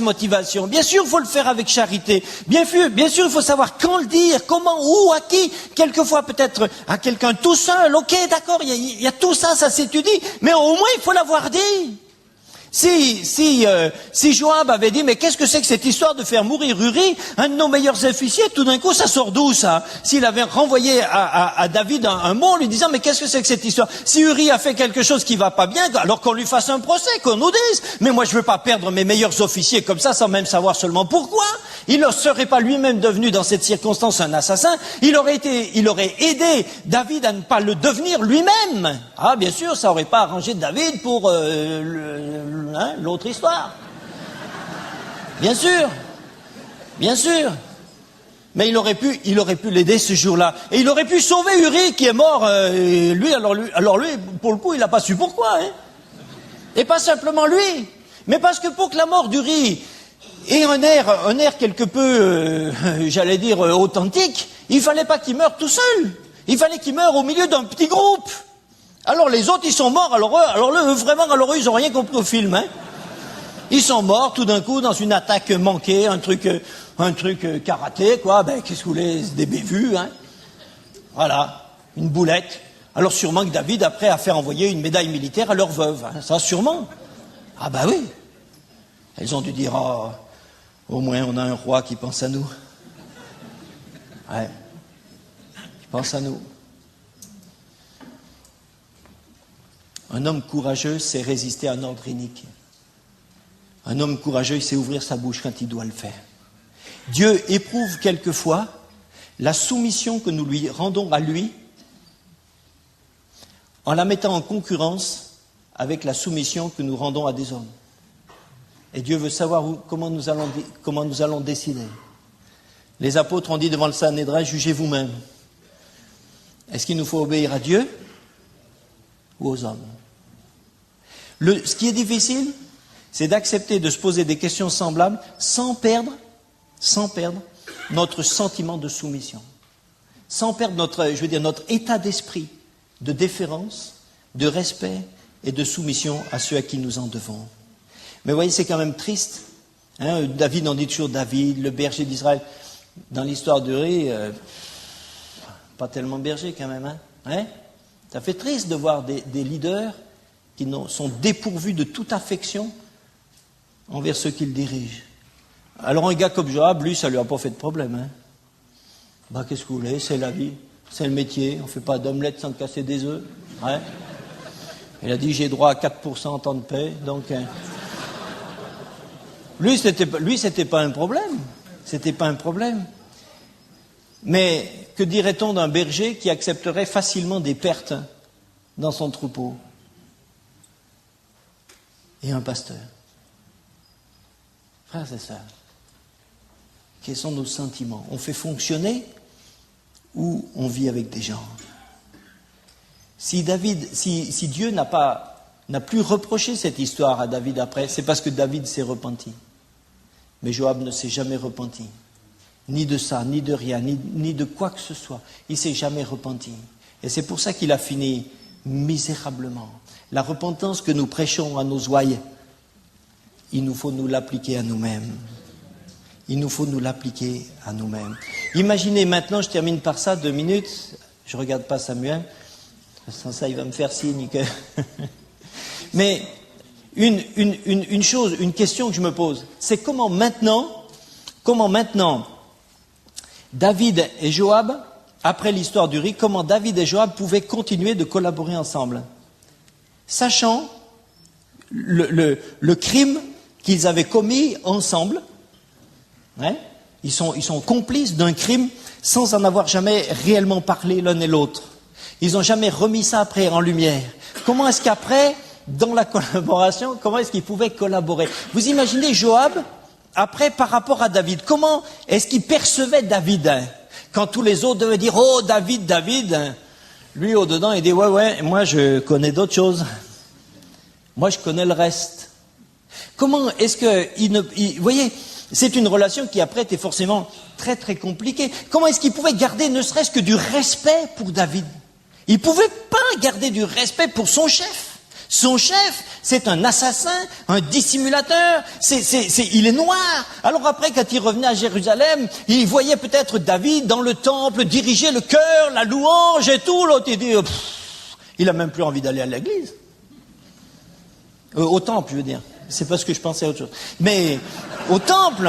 motivations. Bien sûr, il faut le faire avec charité. Bien sûr, il faut savoir quand le dire, comment, où, à qui. Quelquefois, peut-être à quelqu'un tout seul. Ok, d'accord, il y a tout ça, ça s'étudie. Mais au moins, il faut l'avoir dit. Si Joab avait dit, mais qu'est-ce que c'est que cette histoire de faire mourir Uri, un de nos meilleurs officiers, tout d'un coup, ça sort d'où, ça? S'il avait renvoyé à David un mot, lui disant, mais qu'est-ce que c'est que cette histoire? Si Uri a fait quelque chose qui va pas bien, alors qu'on lui fasse un procès, qu'on nous dise. Mais moi, je veux pas perdre mes meilleurs officiers comme ça, sans même savoir seulement pourquoi. Il ne serait pas lui-même devenu, dans cette circonstance, un assassin. Il aurait aidé David à ne pas le devenir lui-même. Ah, bien sûr, ça aurait pas arrangé David pour, l'autre histoire. Bien sûr. Mais il aurait pu l'aider ce jour-là. Et il aurait pu sauver Uri qui est mort. Lui, pour le coup, il n'a pas su pourquoi. Et pas simplement lui. Mais parce que pour que la mort d'Uri ait un air quelque peu, j'allais dire, authentique, il fallait pas qu'il meure tout seul. Il fallait qu'il meure au milieu d'un petit groupe. Alors les autres, ils sont morts. Alors eux, ils ont rien compris au film. Ils sont morts tout d'un coup dans une attaque manquée, un truc karaté, quoi. Ben qu'est-ce que vous voulez, des bévues, Voilà, une boulette. Alors sûrement que David après a fait envoyer une médaille militaire à leur veuve. Ça sûrement. Ah bah oui. Elles ont dû dire, oh, au moins on a un roi qui pense à nous. Ouais. Qui pense à nous. Un homme courageux sait résister à un ordre inique. Un homme courageux, il sait ouvrir sa bouche quand il doit le faire. Dieu éprouve quelquefois la soumission que nous lui rendons à lui en la mettant en concurrence avec la soumission que nous rendons à des hommes. Et Dieu veut savoir comment nous allons décider. Les apôtres ont dit devant le Sanhédrin, jugez vous-même. Est-ce qu'il nous faut obéir à Dieu ou aux hommes? Ce qui est difficile, c'est d'accepter de se poser des questions semblables sans perdre sans perdre notre sentiment de soumission, sans perdre notre état d'esprit de déférence, de respect et de soumission à ceux à qui nous en devons. Mais vous voyez, c'est quand même triste. Hein, David, on dit toujours David, le berger d'Israël. Dans l'histoire d'Uri, pas tellement berger quand même. Hein, ça fait triste de voir des leaders qui sont dépourvus de toute affection envers ceux qu'ils dirigent. Alors un gars comme Joab, lui, ça lui a pas fait de problème. Hein. Bah, qu'est-ce que vous voulez, c'est la vie, c'est le métier, on fait pas d'omelette sans casser des œufs. Hein. Il a dit, j'ai droit à 4% en temps de paix, donc... Lui, c'était pas un problème. C'était pas un problème. Mais que dirait-on d'un berger qui accepterait facilement des pertes dans son troupeau? Et un pasteur. Frères et sœurs, quels sont nos sentiments? On fait fonctionner ou on vit avec des gens? Si Dieu n'a plus reproché cette histoire à David après, c'est parce que David s'est repenti. Mais Joab ne s'est jamais repenti. Ni de ça, ni de rien, ni de quoi que ce soit. Il ne s'est jamais repenti. Et c'est pour ça qu'il a fini misérablement. La repentance que nous prêchons à nos ouailles, il nous faut nous l'appliquer à nous-mêmes. Il nous faut nous l'appliquer à nous-mêmes. Imaginez maintenant, je termine par ça, 2 minutes. Je ne regarde pas Samuel. Sans ça, il va me faire signe que... Mais une chose, une question que je me pose, c'est comment maintenant David et Joab, après l'histoire d'Uri, comment David et Joab pouvaient continuer de collaborer ensemble, sachant le crime qu'ils avaient commis ensemble. Hein, ils sont complices d'un crime sans en avoir jamais réellement parlé l'un et l'autre. Ils n'ont jamais remis ça après en lumière. Comment est-ce qu'après, dans la collaboration, comment est-ce qu'ils pouvaient collaborer? Vous imaginez Joab, après, par rapport à David, comment est-ce qu'il percevait David, hein, quand tous les autres devaient dire « Oh, David, David hein. », lui, au-dedans, il dit « Ouais, moi, je connais d'autres choses. Moi, je connais le reste. » Comment est-ce que... vous voyez, c'est une relation qui, après, était forcément très, très compliquée. Comment est-ce qu'il pouvait garder ne serait-ce que du respect pour David? Il ne pouvait pas garder du respect pour son chef. Son chef, c'est un assassin, un dissimulateur, il est noir. Alors après, quand il revenait à Jérusalem, il voyait peut-être David dans le temple, diriger le chœur, la louange et tout. L'autre, il dit, il n'a même plus envie d'aller à l'église. Au temple, je veux dire. C'est parce que je pensais à autre chose. Mais au temple,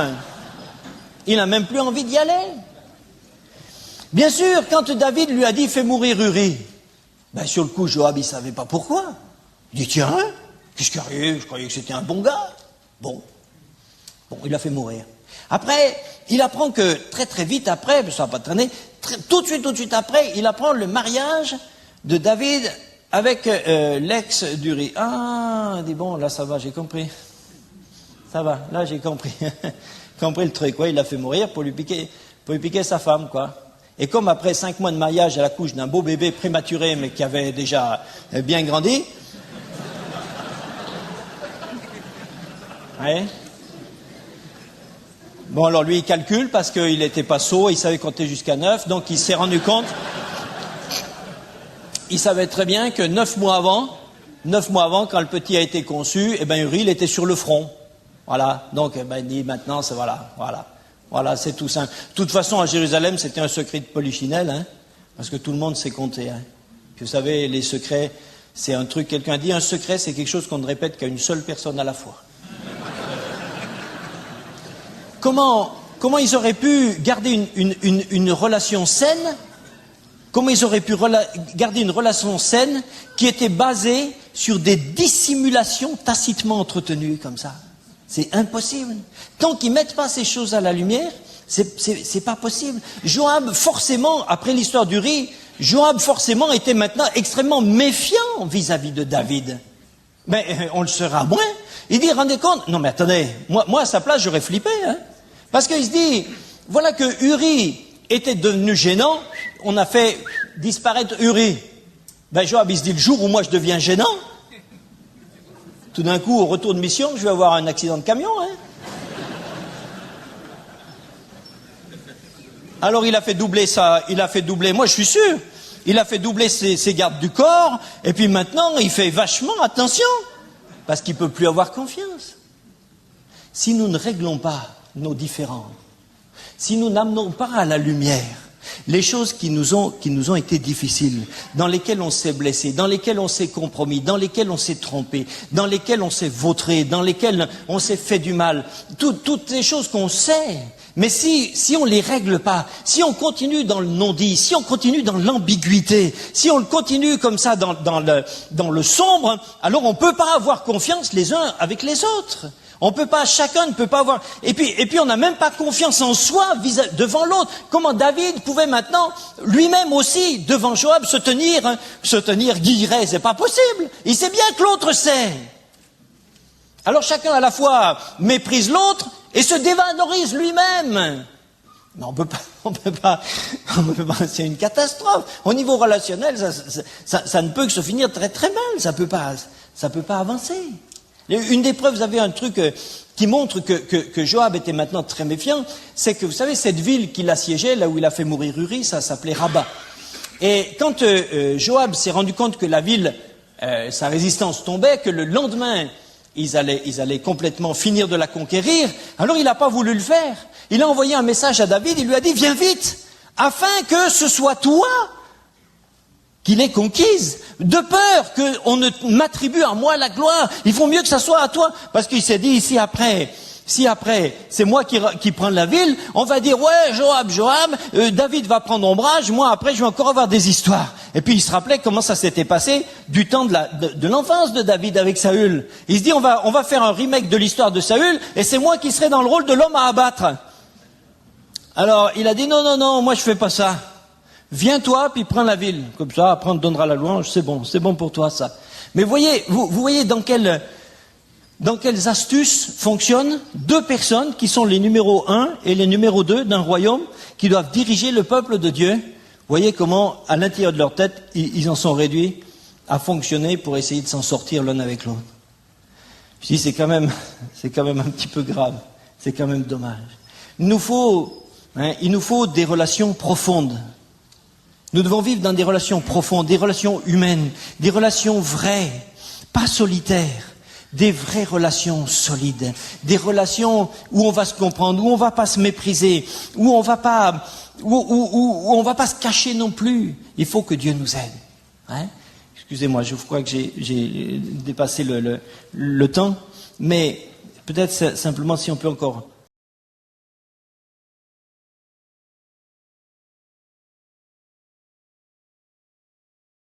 il n'a même plus envie d'y aller. Bien sûr, quand David lui a dit, fais mourir Uri, ben sur le coup, Joab, il ne savait pas pourquoi. Il dit, tiens, qu'est-ce qui arrive? Je croyais que c'était un bon gars. Bon, il l'a fait mourir. Après, il apprend que très très vite après, ça va pas traîner, tout de suite après, il apprend le mariage de David avec l'ex d'Uri. Ah, il dit, bon, là ça va, j'ai compris. Ça va, là j'ai compris. compris le truc, quoi. Il l'a fait mourir pour lui piquer sa femme, quoi. Et comme après 5 mois de mariage, elle accouche d'un beau bébé prématuré, mais qui avait déjà bien grandi, ouais. Bon, alors lui, il calcule parce qu'il n'était pas sot, il savait compter jusqu'à 9, donc il s'est rendu compte, il savait très bien que 9 mois avant, quand le petit a été conçu, eh ben Uri, il était sur le front. Voilà, donc eh ben, il dit maintenant, c'est voilà, c'est tout simple. De toute façon, à Jérusalem, c'était un secret de polichinelle, hein, parce que tout le monde sait compter. Hein. Puis vous savez, les secrets, c'est un truc, quelqu'un dit, un secret, c'est quelque chose qu'on ne répète qu'à une seule personne à la fois. Comment ils auraient pu garder une relation saine? Comment ils auraient pu garder une relation saine qui était basée sur des dissimulations tacitement entretenues comme ça? C'est impossible. Tant qu'ils mettent pas ces choses à la lumière, c'est pas possible. Joab, forcément, après l'histoire d'Uri, Joab, forcément, était maintenant extrêmement méfiant vis-à-vis de David. Mais on le sera moins. Il dit, rendez compte, non mais attendez, moi à sa place, j'aurais flippé, hein. Parce qu'il se dit, voilà que Uri était devenu gênant, on a fait disparaître Uri. Ben Joab, il se dit, le jour où moi je deviens gênant, tout d'un coup, au retour de mission, je vais avoir un accident de camion, hein. Alors il a fait doubler ça, moi je suis sûr, il a fait doubler ses gardes du corps, et puis maintenant il fait vachement attention, parce qu'il ne peut plus avoir confiance. Si nous ne réglons pas nos différends, si nous n'amenons pas à la lumière les choses qui nous ont été difficiles, dans lesquelles on s'est blessé, dans lesquelles on s'est compromis, dans lesquelles on s'est trompé, dans lesquelles on s'est vautré, dans lesquelles on s'est fait du mal, toutes les choses qu'on sait, mais si on les règle pas, si on continue dans le non-dit, si on continue dans l'ambiguïté, si on continue comme ça dans le sombre, alors on peut pas avoir confiance les uns avec les autres. On peut pas, chacun ne peut pas avoir. Et puis on n'a même pas confiance en soi devant l'autre. Comment David pouvait maintenant lui-même aussi devant Joab se tenir guilleret, c'est pas possible. Il sait bien que l'autre sait. Alors chacun à la fois méprise l'autre et se dévalorise lui-même. Mais on peut pas, c'est une catastrophe. Au niveau relationnel, ça ne peut que se finir très très mal. Ça peut pas avancer. Une des preuves, vous avez un truc qui montre que Joab était maintenant très méfiant, c'est que vous savez, cette ville qu'il assiégeait, là où il a fait mourir Uri, ça s'appelait Rabat. Et quand Joab s'est rendu compte que la ville, sa résistance tombait, que le lendemain, ils allaient complètement finir de la conquérir, alors il n'a pas voulu le faire. Il a envoyé un message à David, il lui a dit, viens vite, afin que ce soit toi qu'il est conquise, de peur qu'on ne m'attribue à moi la gloire. Il faut mieux que ça soit à toi. Parce qu'il s'est dit, si après, c'est moi qui prends la ville, on va dire, ouais, Joab, David va prendre ombrage, moi après je vais encore avoir des histoires. Et puis il se rappelait comment ça s'était passé du temps de l'enfance de David avec Saül. Il se dit, on va faire un remake de l'histoire de Saül, et c'est moi qui serai dans le rôle de l'homme à abattre. Alors il a dit, non, moi je fais pas ça. Viens toi, puis prends la ville. Comme ça, après on te donnera la louange, c'est bon pour toi ça. Mais vous voyez dans quelles astuces fonctionnent deux personnes qui sont les numéros 1 et les numéros 2 d'un royaume qui doivent diriger le peuple de Dieu. Vous voyez comment, à l'intérieur de leur tête, ils en sont réduits à fonctionner pour essayer de s'en sortir l'un avec l'autre. Je dis, c'est quand même un petit peu grave. C'est quand même dommage. Il nous faut des relations profondes. Nous devons vivre dans des relations profondes, des relations humaines, des relations vraies, pas solitaires, des vraies relations solides, des relations où on va se comprendre, où on va pas se mépriser, où on va pas se cacher non plus. Il faut que Dieu nous aide. Hein? Excusez-moi, je crois que j'ai dépassé le temps, mais peut-être simplement si on peut encore